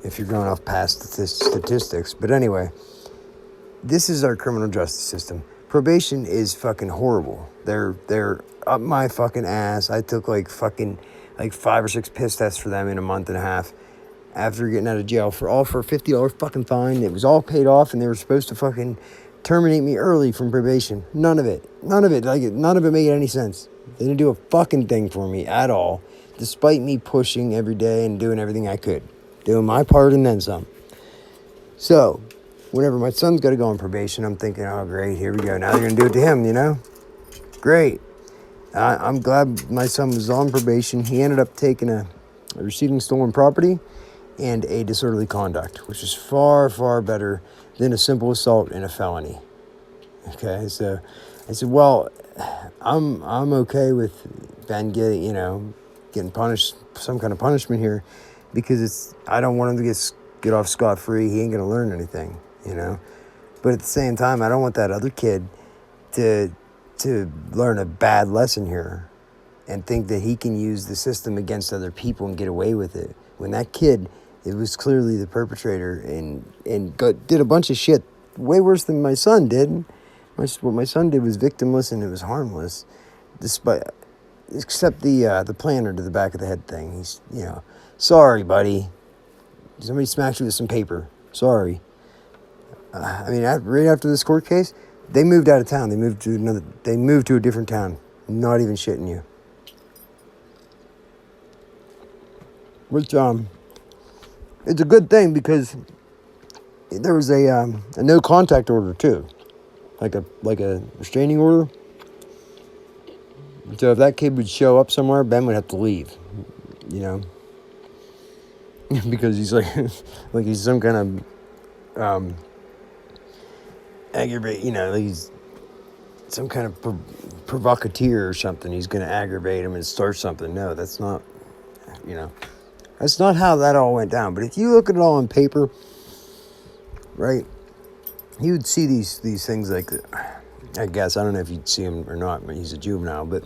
if you're going off past statistics. But anyway, this is our criminal justice system. Probation is fucking horrible. They're up my fucking ass. I took like 5 or 6 piss tests for them in a month and a half after getting out of jail for a $50 fucking fine. It was all paid off and they were supposed to fucking terminate me early from probation. None of it. None of it. None of it made any sense. They didn't do a fucking thing for me at all, despite me pushing every day and doing everything I could. Doing my part and then some. So, whenever my son's got to go on probation, I'm thinking, oh, great, here we go. Now they're going to do it to him, Great. I'm glad my son was on probation. He ended up taking receiving stolen property and a disorderly conduct, which is far, far better than a simple assault and a felony. Okay, so I said, well, I'm okay with Ben getting punished, some kind of punishment here, because I don't want him to get off scot-free. He ain't gonna learn anything, But at the same time, I don't want that other kid to learn a bad lesson here and think that he can use the system against other people and get away with it. When that kid, it was clearly the perpetrator and did a bunch of shit way worse than my son did. What my son did was victimless and it was harmless, except the planter to the back of the head thing. He's, sorry, buddy. Somebody smacked you with some paper. Sorry. Right after this court case, they moved out of town. They moved to a different town. Not even shitting you. Which it's a good thing because there was a no contact order too, like a restraining order. So if that kid would show up somewhere, Ben would have to leave, because he's like he's some kind of aggravate, like he's some kind of provocateur or something. He's going to aggravate him and start something. No, that's not, that's not how that all went down. But if you look at it all on paper, right, you would see these things like, I guess, I don't know if you'd see him or not, but he's a juvenile, but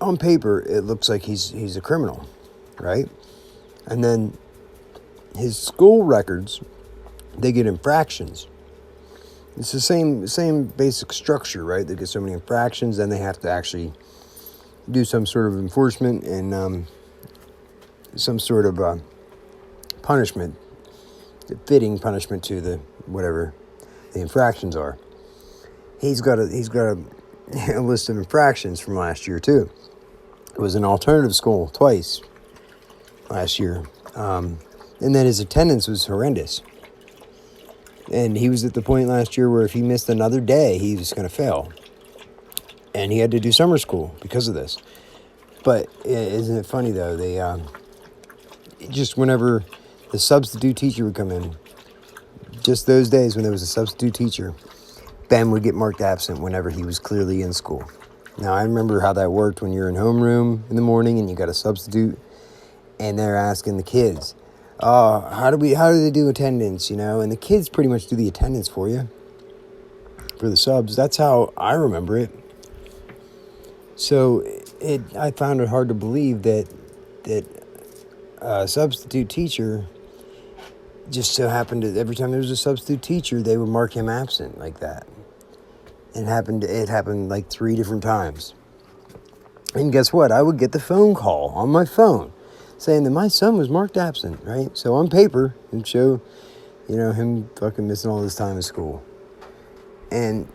on paper, it looks like he's a criminal, right? And then his school records, they get infractions. It's the same basic structure, right? They get so many infractions, then they have to actually do some sort of enforcement and some sort of punishment, fitting punishment to the whatever the infractions are. He's got a list of infractions from last year too. It was an alternative school twice last year, and then his attendance was horrendous. And he was at the point last year where if he missed another day, he was going to fail. And he had to do summer school because of this. But isn't it funny, though? They just whenever the substitute teacher would come in, just those days when there was a substitute teacher, Ben would get marked absent whenever he was clearly in school. Now, I remember how that worked when you're in homeroom in the morning and you got a substitute, and they're asking the kids, how do they do attendance, And the kids pretty much do the attendance for you, for the subs. That's how I remember it. So I found it hard to believe that a substitute teacher just so happened to, every time there was a substitute teacher, they would mark him absent like that. It happened like 3 different times. And guess what? I would get the phone call on my phone saying that my son was marked absent, right? So on paper, it'd show, him fucking missing all this time in school. And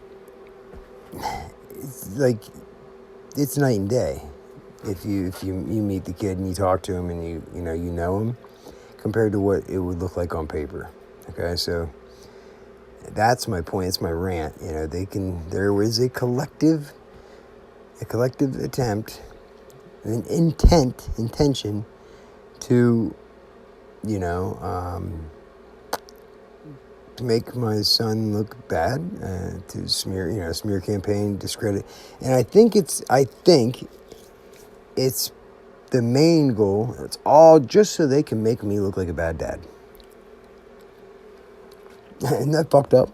it's night and day. If you meet the kid and you talk to him and you know him, compared to what it would look like on paper. Okay, so that's my point. It's my rant. There was a collective attempt, an intention to, to make my son look bad, to smear campaign, discredit. And I think it's the main goal. It's all just so they can make me look like a bad dad. Isn't that fucked up?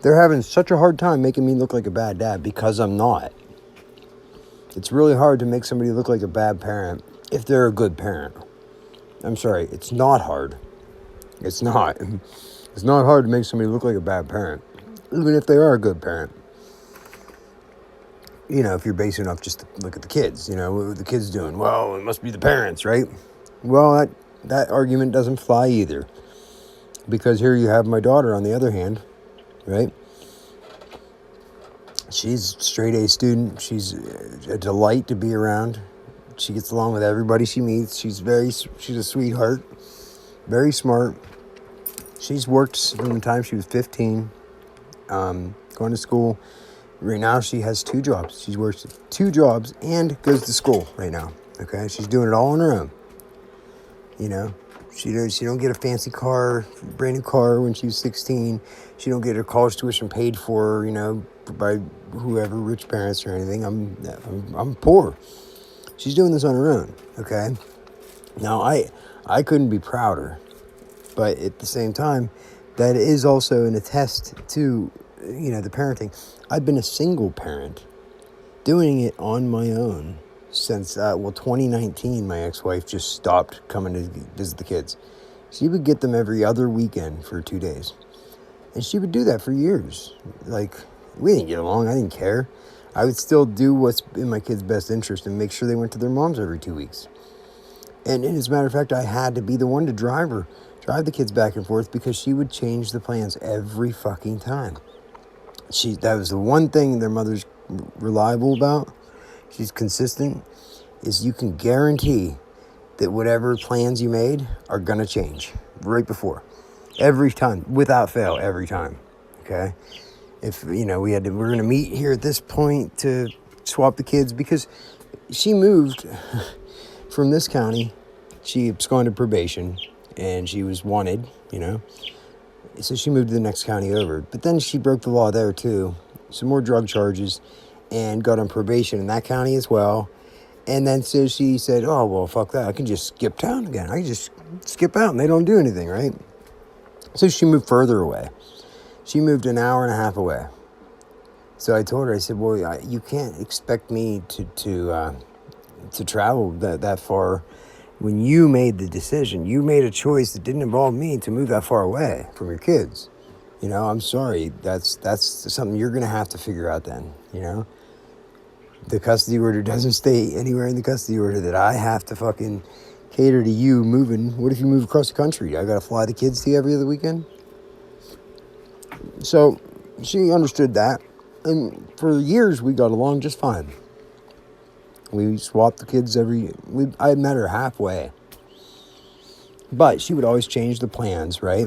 They're having such a hard time making me look like a bad dad because I'm not. It's really hard to make somebody look like a bad parent if they're a good parent. I'm sorry, it's not hard. It's not. It's not hard to make somebody look like a bad parent, even if they are a good parent. If you're basing it off just to look at the kids, what are the kids doing? Well, it must be the parents, right? Well, that argument doesn't fly either. Because here you have my daughter on the other hand, right? She's a straight A student. She's a delight to be around. She gets along with everybody she meets. She's a sweetheart, very smart. She's worked from the time she was 15, going to school. Right now she has 2 jobs. She works 2 jobs and goes to school right now. Okay, she's doing it all on her own. You know, she don't get a fancy car, brand new car when she was 16. She don't get her college tuition paid for, by whoever, rich parents or anything. I'm poor. She's doing this on her own. Okay. Now I couldn't be prouder, but at the same time, that is also an attest to, the parenting. I've been a single parent, doing it on my own since 2019. My ex-wife just stopped coming to visit the kids. She would get them every other weekend for 2 days, and she would do that for years. Like, we didn't get along. I didn't care. I would still do what's in my kids' best interest and make sure they went to their moms every 2 weeks. And as a matter of fact, I had to be the one to drive the kids back and forth, because she would change the plans every fucking time. That was the one thing their mother's reliable about. She's consistent, is you can guarantee that whatever plans you made are going to change right before. Every time, without fail, every time. Okay? If, we're going to meet here at this point to swap the kids, because she moved from this county. She absconded probation and she was wanted, So she moved to the next county over. But then she broke the law there too. Some more drug charges, and got on probation in that county as well. And then so she said, oh, well, fuck that. I can just skip town again. I can just skip out and they don't do anything, right? So she moved further away. She moved an hour and a half away. So I told her, I said, well, you can't expect me to travel that far. When you made the decision, you made a choice that didn't involve me to move that far away from your kids. I'm sorry. That's something you're going to have to figure out then, The custody order doesn't stay anywhere in the custody order that I have to fucking cater to you moving. What if you move across the country? I got to fly the kids to you every other weekend? So she understood that. And for years, we got along just fine. We swapped the kids I met her halfway. But she would always change the plans, right?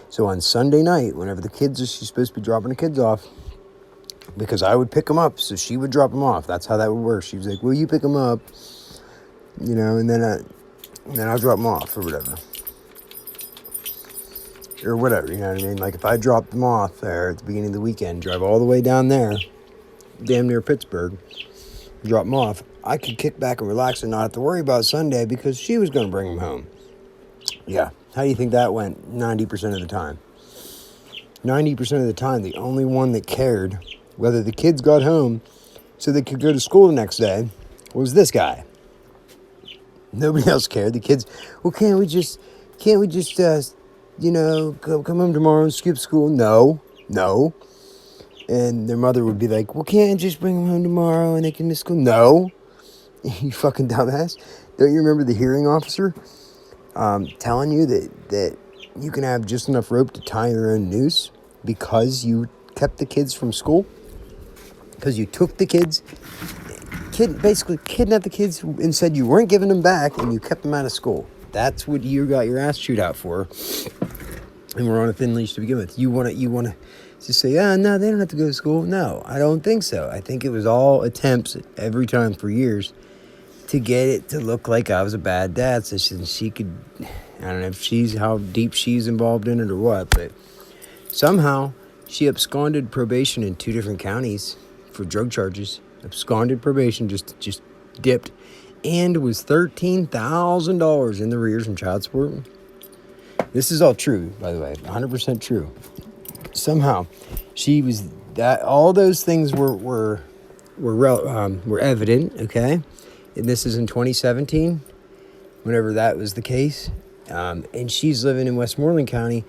So on Sunday night, whenever she's supposed to be dropping the kids off, because I would pick them up, so she would drop them off. That's how that would work. She was like, well, you pick them up, and then I'll drop them off or whatever. Or whatever, you know what I mean? Like, if I dropped them off there at the beginning of the weekend, drive all the way down there, damn near Pittsburgh, drop them off, I could kick back and relax and not have to worry about Sunday, because she was going to bring them home. Yeah. How do you think that went 90% of the time? 90% of the time, the only one that cared whether the kids got home so they could go to school the next day was this guy. Nobody else cared. The kids, well, can't we just come home tomorrow and skip school? No. And their mother would be like, well, can't I just bring them home tomorrow and they can miss school? No. You fucking dumbass. Don't you remember the hearing officer telling you that you can have just enough rope to tie your own noose because you kept the kids from school? Because you took the kids, basically kidnapped the kids and said you weren't giving them back, and you kept them out of school. That's what you got your ass chewed out for. And we're on a thin leash to begin with. You want to just say, no, they don't have to go to school. No, I don't think so. I think it was all attempts every time for years to get it to look like I was a bad dad. So she could, I don't know how deep she's involved in it or what, but somehow she absconded probation in 2 different counties for drug charges. Absconded probation, just dipped, and was $13,000 in the arrears from child support. This is all true, by the way, 100% true. Somehow, she was that. All those things were evident. Okay, and this is in 2017. Whenever that was the case, and she's living in Westmoreland County,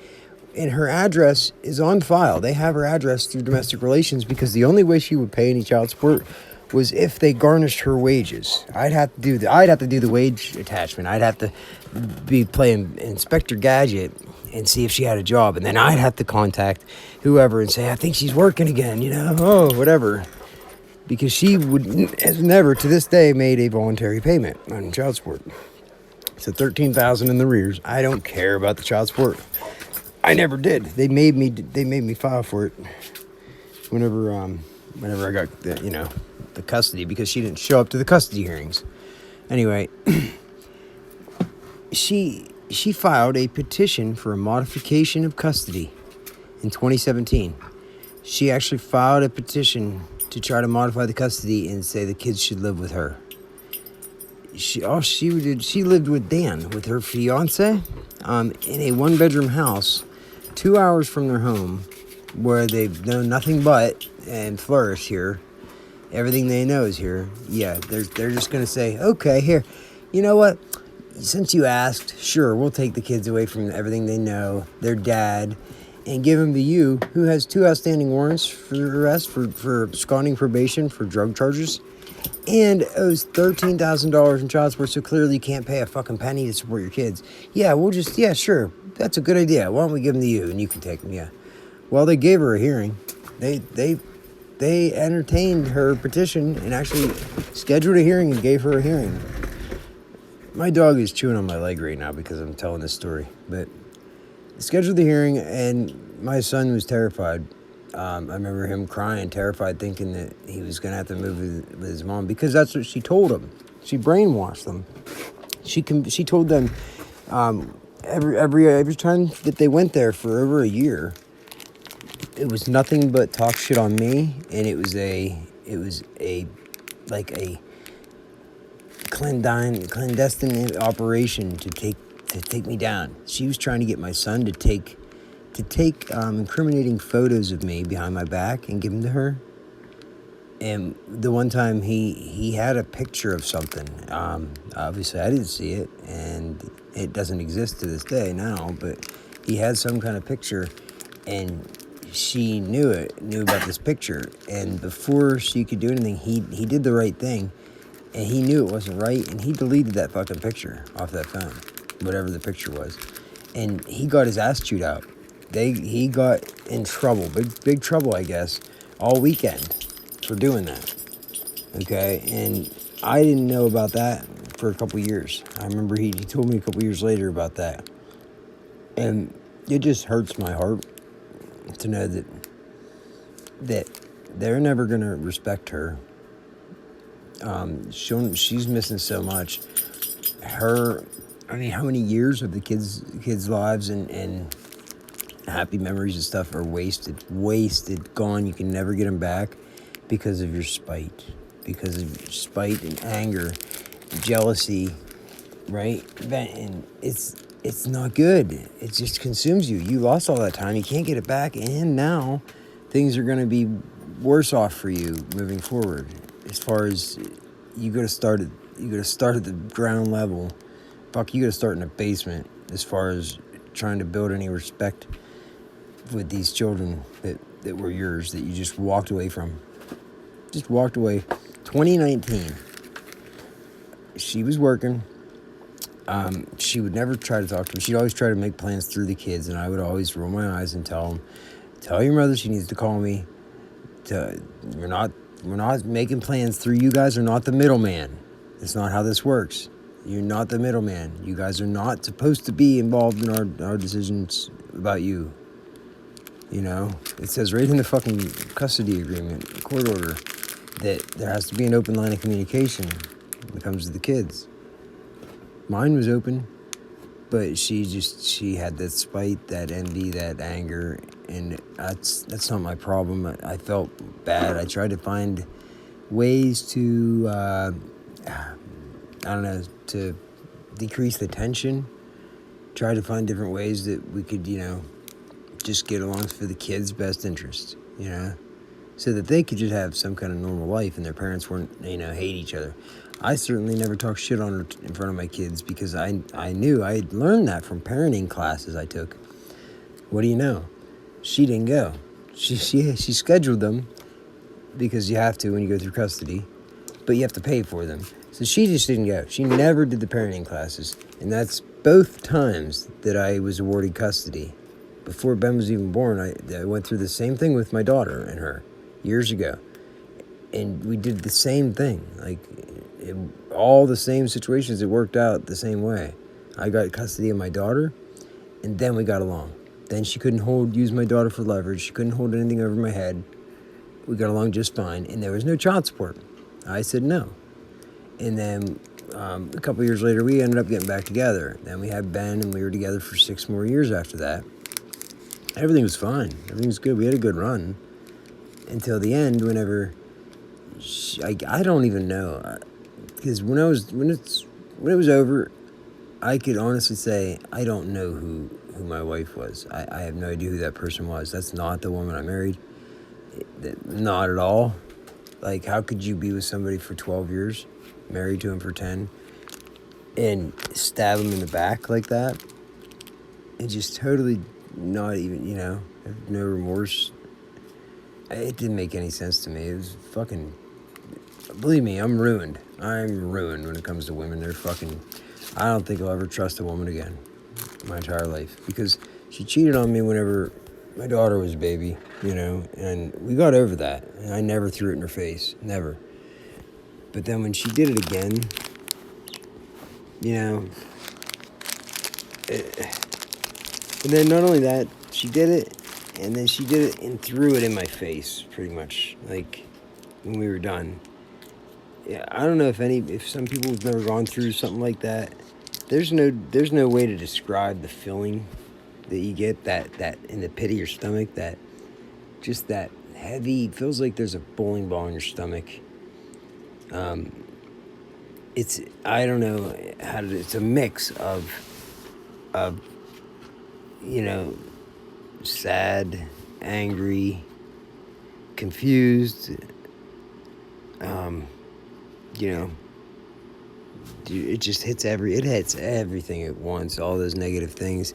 and her address is on file. They have her address through domestic relations, because the only way she would pay any child support was if they garnished her wages. I'd have to do the wage attachment. I'd have to be playing Inspector Gadget and see if she had a job. And then I'd have to contact whoever and say, I think she's working again, oh, whatever. Because she has never, to this day, made a voluntary payment on child support. So $13,000 in the rears. I don't care about the child support. I never did. They made me file for it whenever I got the custody, because she didn't show up to the custody hearings. Anyway, she filed a petition for a modification of custody in 2017. She actually filed a petition to try to modify the custody and say the kids should live with her. She lived with Dan, with her fiance, in a one-bedroom house 2 hours from their home, where they've known nothing but and flourished here. Everything they know is here. Yeah, they're just going to say, okay, here, you know what? Since you asked, sure, we'll take the kids away from everything they know, their dad, and give them to you, who has 2 outstanding warrants for arrest for absconding probation for drug charges, and owes $13,000 in child support, so clearly you can't pay a fucking penny to support your kids. Yeah, sure, that's a good idea. Why don't we give them to you, and you can take them, yeah. Well, they gave her a hearing. They entertained her petition and actually scheduled a hearing and gave her a hearing. My dog is chewing on my leg right now because I'm telling this story, but scheduled the hearing, and my son was terrified. I remember him crying, terrified, thinking that he was going to have to move with his mom, because that's what she told him. She brainwashed them. She told them every time that they went there for over a year, it was nothing but talk shit on me, and it was a clandestine operation to take me down. She was trying to get my son to take incriminating photos of me behind my back and give them to her. And the one time he had a picture of something. Obviously I didn't see it, and it doesn't exist to this day now, but he had some kind of picture, and she knew about this picture. And before she could do anything, he did the right thing, and he knew it wasn't right, and he deleted that fucking picture off that phone, whatever the picture was. And he got his ass chewed out. He got in trouble, big trouble, I guess, all weekend for doing that. Okay, and I didn't know about that for a couple years. I remember he told me a couple years later about that, and it just hurts my heart to know that they're never gonna respect her. She's missing so much. How many years of the kids' lives and happy memories and stuff are wasted, gone. You can never get them back because of your spite, and anger, jealousy, right? And it's not good. It just consumes you. You lost all that time. You can't get it back, and now things are going to be worse off for you moving forward. As far as you got to start at the ground level. Fuck, you got to start in the basement as far as trying to build any respect with these children that were yours, that you just walked away from. Just walked away. 2019. She was working. She would never try to talk to me. She'd always try to make plans through the kids, and I would always roll my eyes and tell your mother she needs to call me. We're not making plans through you guys. Are not the middleman. It's not how this works. You're not the middleman. You guys are not supposed to be involved in our decisions about you. It says right in the fucking custody agreement, court order, that there has to be an open line of communication when it comes to the kids. Mine was open, but she had that spite, that envy, that anger, and that's not my problem. I felt bad. I tried to find ways to, to decrease the tension. Try to find different ways that we could, just get along for the kids' best interest, so that they could just have some kind of normal life and their parents weren't, hate each other. I certainly never talked shit on her in front of my kids, because I knew I had learned that from parenting classes I took. What do you know? She didn't go. She scheduled them, because you have to when you go through custody, but you have to pay for them. So she just didn't go. She never did the parenting classes, and that's both times that I was awarded custody, before Ben was even born, I went through the same thing with my daughter and her years ago. And we did the same thing. Like, all the same situations, it worked out the same way. I got custody of my daughter, and then we got along. Then she couldn't use my daughter for leverage. She couldn't hold anything over my head. We got along just fine, and there was no child support. I said no. And then a couple years later, we ended up getting back together. Then we had Ben, and we were together for 6 more years after that. Everything was fine. Everything was good. We had a good run until the end. Whenever I don't even know, because when it was over, I could honestly say I don't know who my wife was. I have no idea who that person was. That's not the woman I married. Not at all. Like, how could you be with somebody for 12 years, married to him for 10, and stab him in the back like that? And just totally not even, have no remorse. It didn't make any sense to me. It was fucking... Believe me, I'm ruined. I'm ruined when it comes to women. They're fucking... I don't think I'll ever trust a woman again my entire life, because she cheated on me whenever my daughter was a baby, and we got over that, and I never threw it in her face, never. But then when she did it again, and then not only that, she did it, and then she did it and threw it in my face, pretty much, like, when we were done. Yeah, I don't know if some people have never gone through something like that. There's no way to describe the feeling that you get, that in the pit of your stomach, that just that heavy, feels like there's a bowling ball in your stomach. It's, I don't know how to, it's a mix of sad, angry, confused, it just hits everything at once, all those negative things.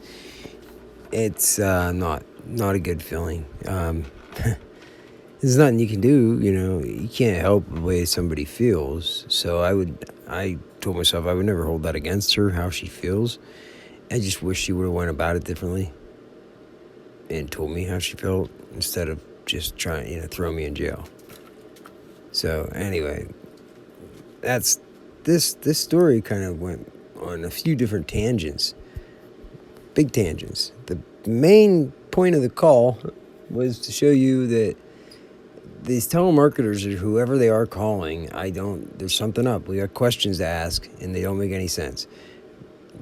It's not a good feeling. There's nothing you can do, you can't help the way somebody feels. So I told myself I would never hold that against her, how she feels. I just wish she would have went about it differently and told me how she felt, instead of just trying, throw me in jail. So anyway, that's this story kind of went on a few different tangents, big tangents. The main point of the call was to show you that these telemarketers, or whoever they are calling, there's something up. We got questions to ask, and they don't make any sense.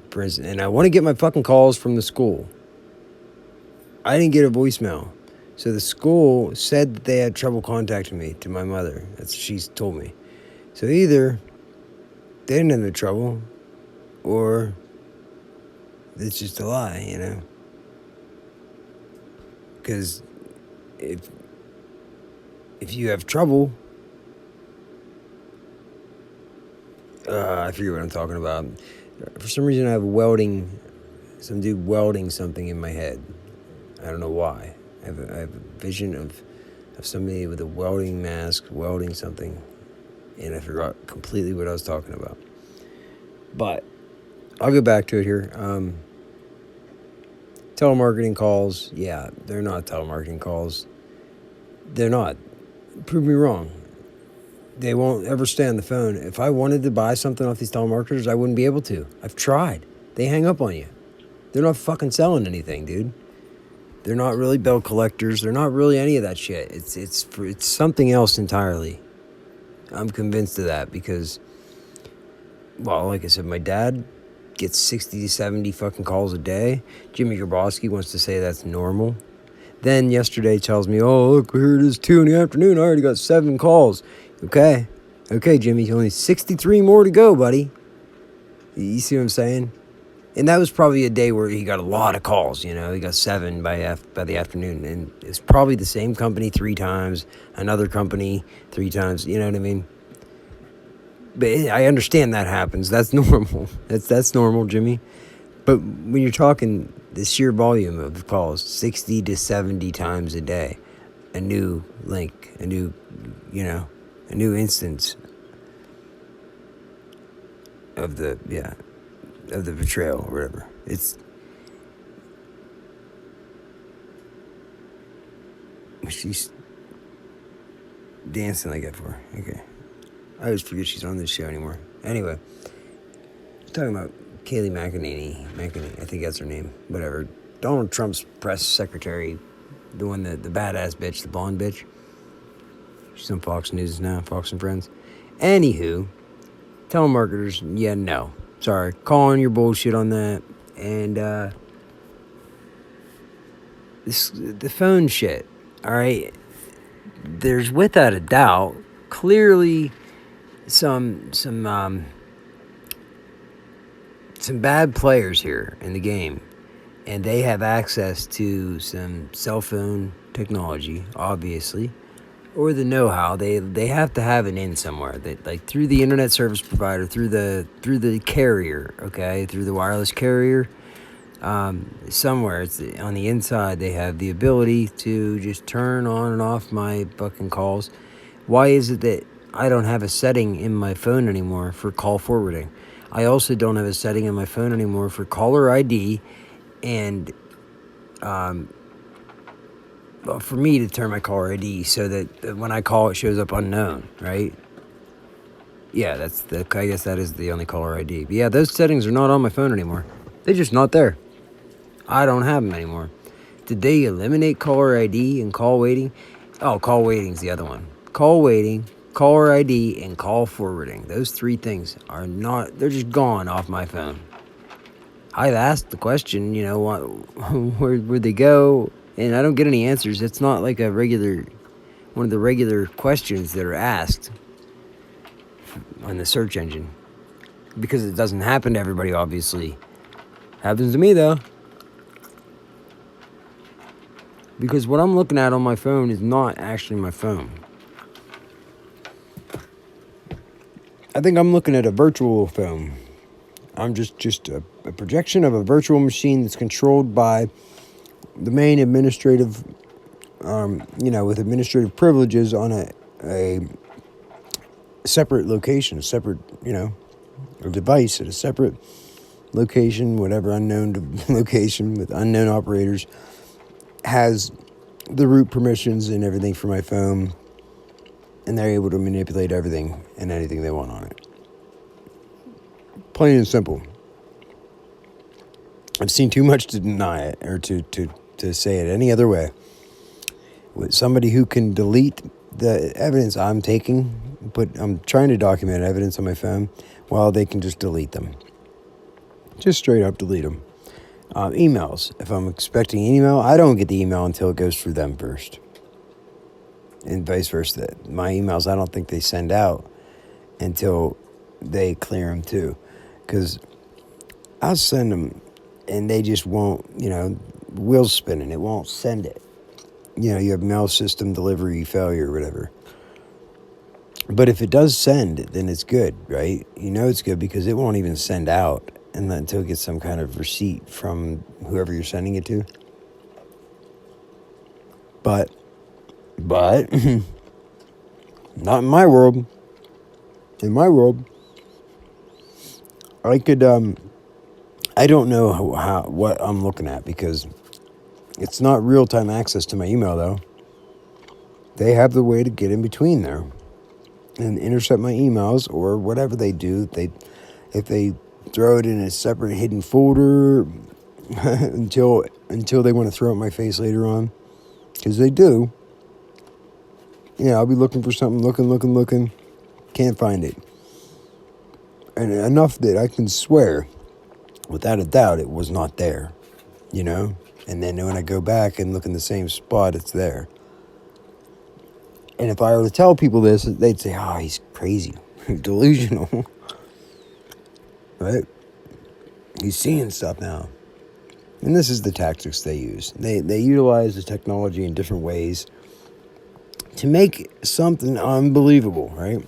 For instance, and I want to get my fucking calls from the school. I didn't get a voicemail. So the school said that they had trouble contacting me, to my mother. That's what she's told me. So either they didn't have no trouble, or it's just a lie, Because if you have trouble, I forget what I'm talking about. For some reason, I have some dude welding something in my head. I don't know why. I have a vision of somebody with a welding mask welding something, and I forgot completely what I was talking about. But I'll go back to it here. Telemarketing calls, yeah, they're not telemarketing calls. They're not. Prove me wrong. They won't ever stay on the phone. If I wanted to buy something off these telemarketers, I wouldn't be able to. I've tried. They hang up on you. They're not fucking selling anything, dude. They're not really bill collectors. They're not really any of that shit. It's something else entirely. I'm convinced of that because, well, like I said, my dad gets 60 to 70 fucking calls a day. Jimmy Grabowski wants to say that's normal. Then yesterday tells me, oh, look, here it is 2 p.m. I already got 7 calls. Okay, Jimmy, only 63 more to go, buddy. You see what I'm saying? And that was probably a day where he got a lot of calls, He got 7 by the afternoon. And it's probably the same company 3 times, another company 3 times, you know what I mean? But I understand that happens. That's normal. That's normal, Jimmy. But when you're talking the sheer volume of calls, 60 to 70 times a day, a new link, a new instance of of the betrayal or whatever. She's dancing like that for. Okay. I always forget she's on this show anymore. Anyway, talking about Kayleigh McEnany, I think that's her name. Whatever. Donald Trump's press secretary, the one the badass bitch, the blonde bitch. She's on Fox News now, Fox and Friends. Anywho, telemarketers, yeah, no. Sorry, calling your bullshit on that. And the phone shit, all right? There's without a doubt, clearly some bad players here in the game, and they have access to some cell phone technology, obviously, or the know-how. They have to have it in somewhere. That, like, through the internet service provider, through the carrier, okay, through the wireless carrier. Somewhere it's on the inside, they have the ability to just turn on and off my fucking calls. Why is it that I don't have a setting in my phone anymore for call forwarding? I also don't have a setting in my phone anymore for caller ID and for me to turn my caller ID so that when I call it shows up unknown, right? Yeah, I guess that is the only caller ID. But yeah, those settings are not on my phone anymore. They're just not there. I don't have them anymore. Did they eliminate caller ID and call waiting? Oh, call waiting's the other one. Call waiting, caller ID, and call forwarding. Those three things are not, they're just gone off my phone. I've asked the question, where'd they go? And I don't get any answers. It's not like one of the regular questions that are asked on the search engine. Because it doesn't happen to everybody, obviously. Happens to me, though. Because what I'm looking at on my phone is not actually my phone. I think I'm looking at a virtual phone. I'm just a projection of a virtual machine that's controlled by the main administrative, with administrative privileges on a separate location, a device at a separate location, whatever unknown location with unknown operators, has the root permissions and everything for my phone, and they're able to manipulate everything and anything they want on it. Plain and simple. I've seen too much to deny it or to say it any other way. With somebody who can delete the evidence I'm taking, I'm trying to document evidence on my phone, while they can just delete them. Just straight up delete them. Emails. If I'm expecting an email, I don't get the email until it goes through them first. And vice versa. My emails, I don't think they send out until they clear them too. Because I'll send them and they just won't, wheels spinning. It won't send it. You have mail system delivery failure or whatever. But if it does send, then it's good, right? It's good because it won't even send out until it gets some kind of receipt from whoever you're sending it to. But not in my world. In my world, I could, I don't know what I'm looking at because it's not real-time access to my email, though. They have the way to get in between there and intercept my emails or whatever they do. If they throw it in a separate hidden folder until they want to throw it in my face later on, because they do. I'll be looking for something, looking, can't find it. And enough that I can swear, without a doubt, it was not there, And then when I go back and look in the same spot, it's there. And if I were to tell people this, they'd say, oh, he's crazy, delusional. Right? He's seeing stuff now. And this is the tactics they use. They utilize the technology in different ways to make something unbelievable, right?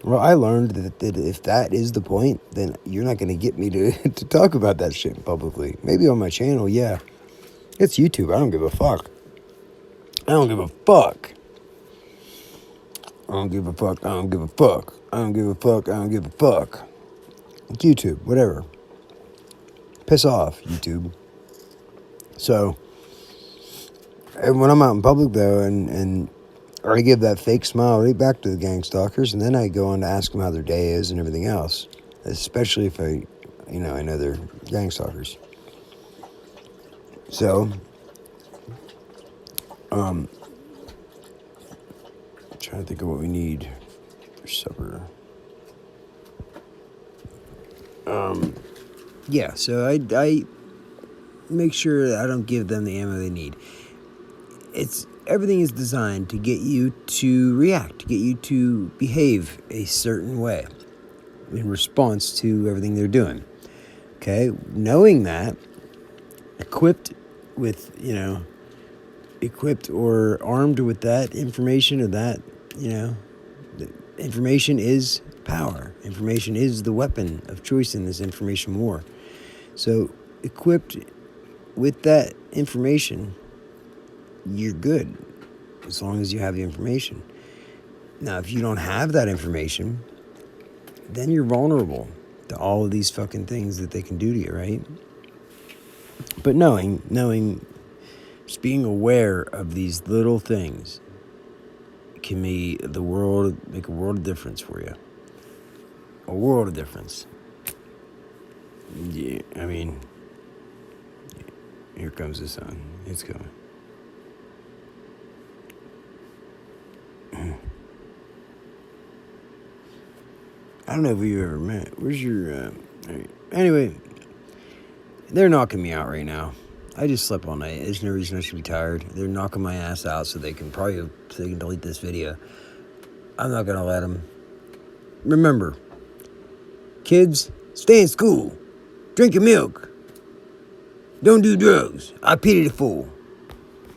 Well, I learned that if that is the point, then you're not going to get me to talk about that shit publicly. Maybe on my channel, yeah. It's YouTube. I don't give a fuck. I don't give a fuck. I don't give a fuck. I don't give a fuck. I don't give a fuck. I don't give a fuck. It's YouTube, whatever. Piss off, YouTube. So, and when I'm out in public, though, and or I give that fake smile right back to the gang stalkers, and then I go on to ask them how their day is and everything else, especially if I know they're gang stalkers. So, I'm trying to think of what we need for supper. Yeah, so I make sure that I don't give them the ammo they need. Everything is designed to get you to react, to get you to behave a certain way in response to everything they're doing. Okay, knowing that, equipped or armed with that information, or that, information is power. Information is the weapon of choice in this information war. So, equipped with that information, you're good, as long as you have the information. Now, if you don't have that information, then you're vulnerable to all of these fucking things that they can do to you, right? But knowing, just being aware of these little things can make a world of difference for you. A world of difference. Yeah, I mean, here comes the sun. It's coming. I don't know if we've ever met. Where's your... Anyway, they're knocking me out right now. I just slept all night. There's no reason I should be tired. They're knocking my ass out so they can delete this video. I'm not going to let them. Remember, kids, stay in school. Drink your milk. Don't do drugs. I pity the fool.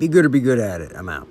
Be good or be good at it. I'm out.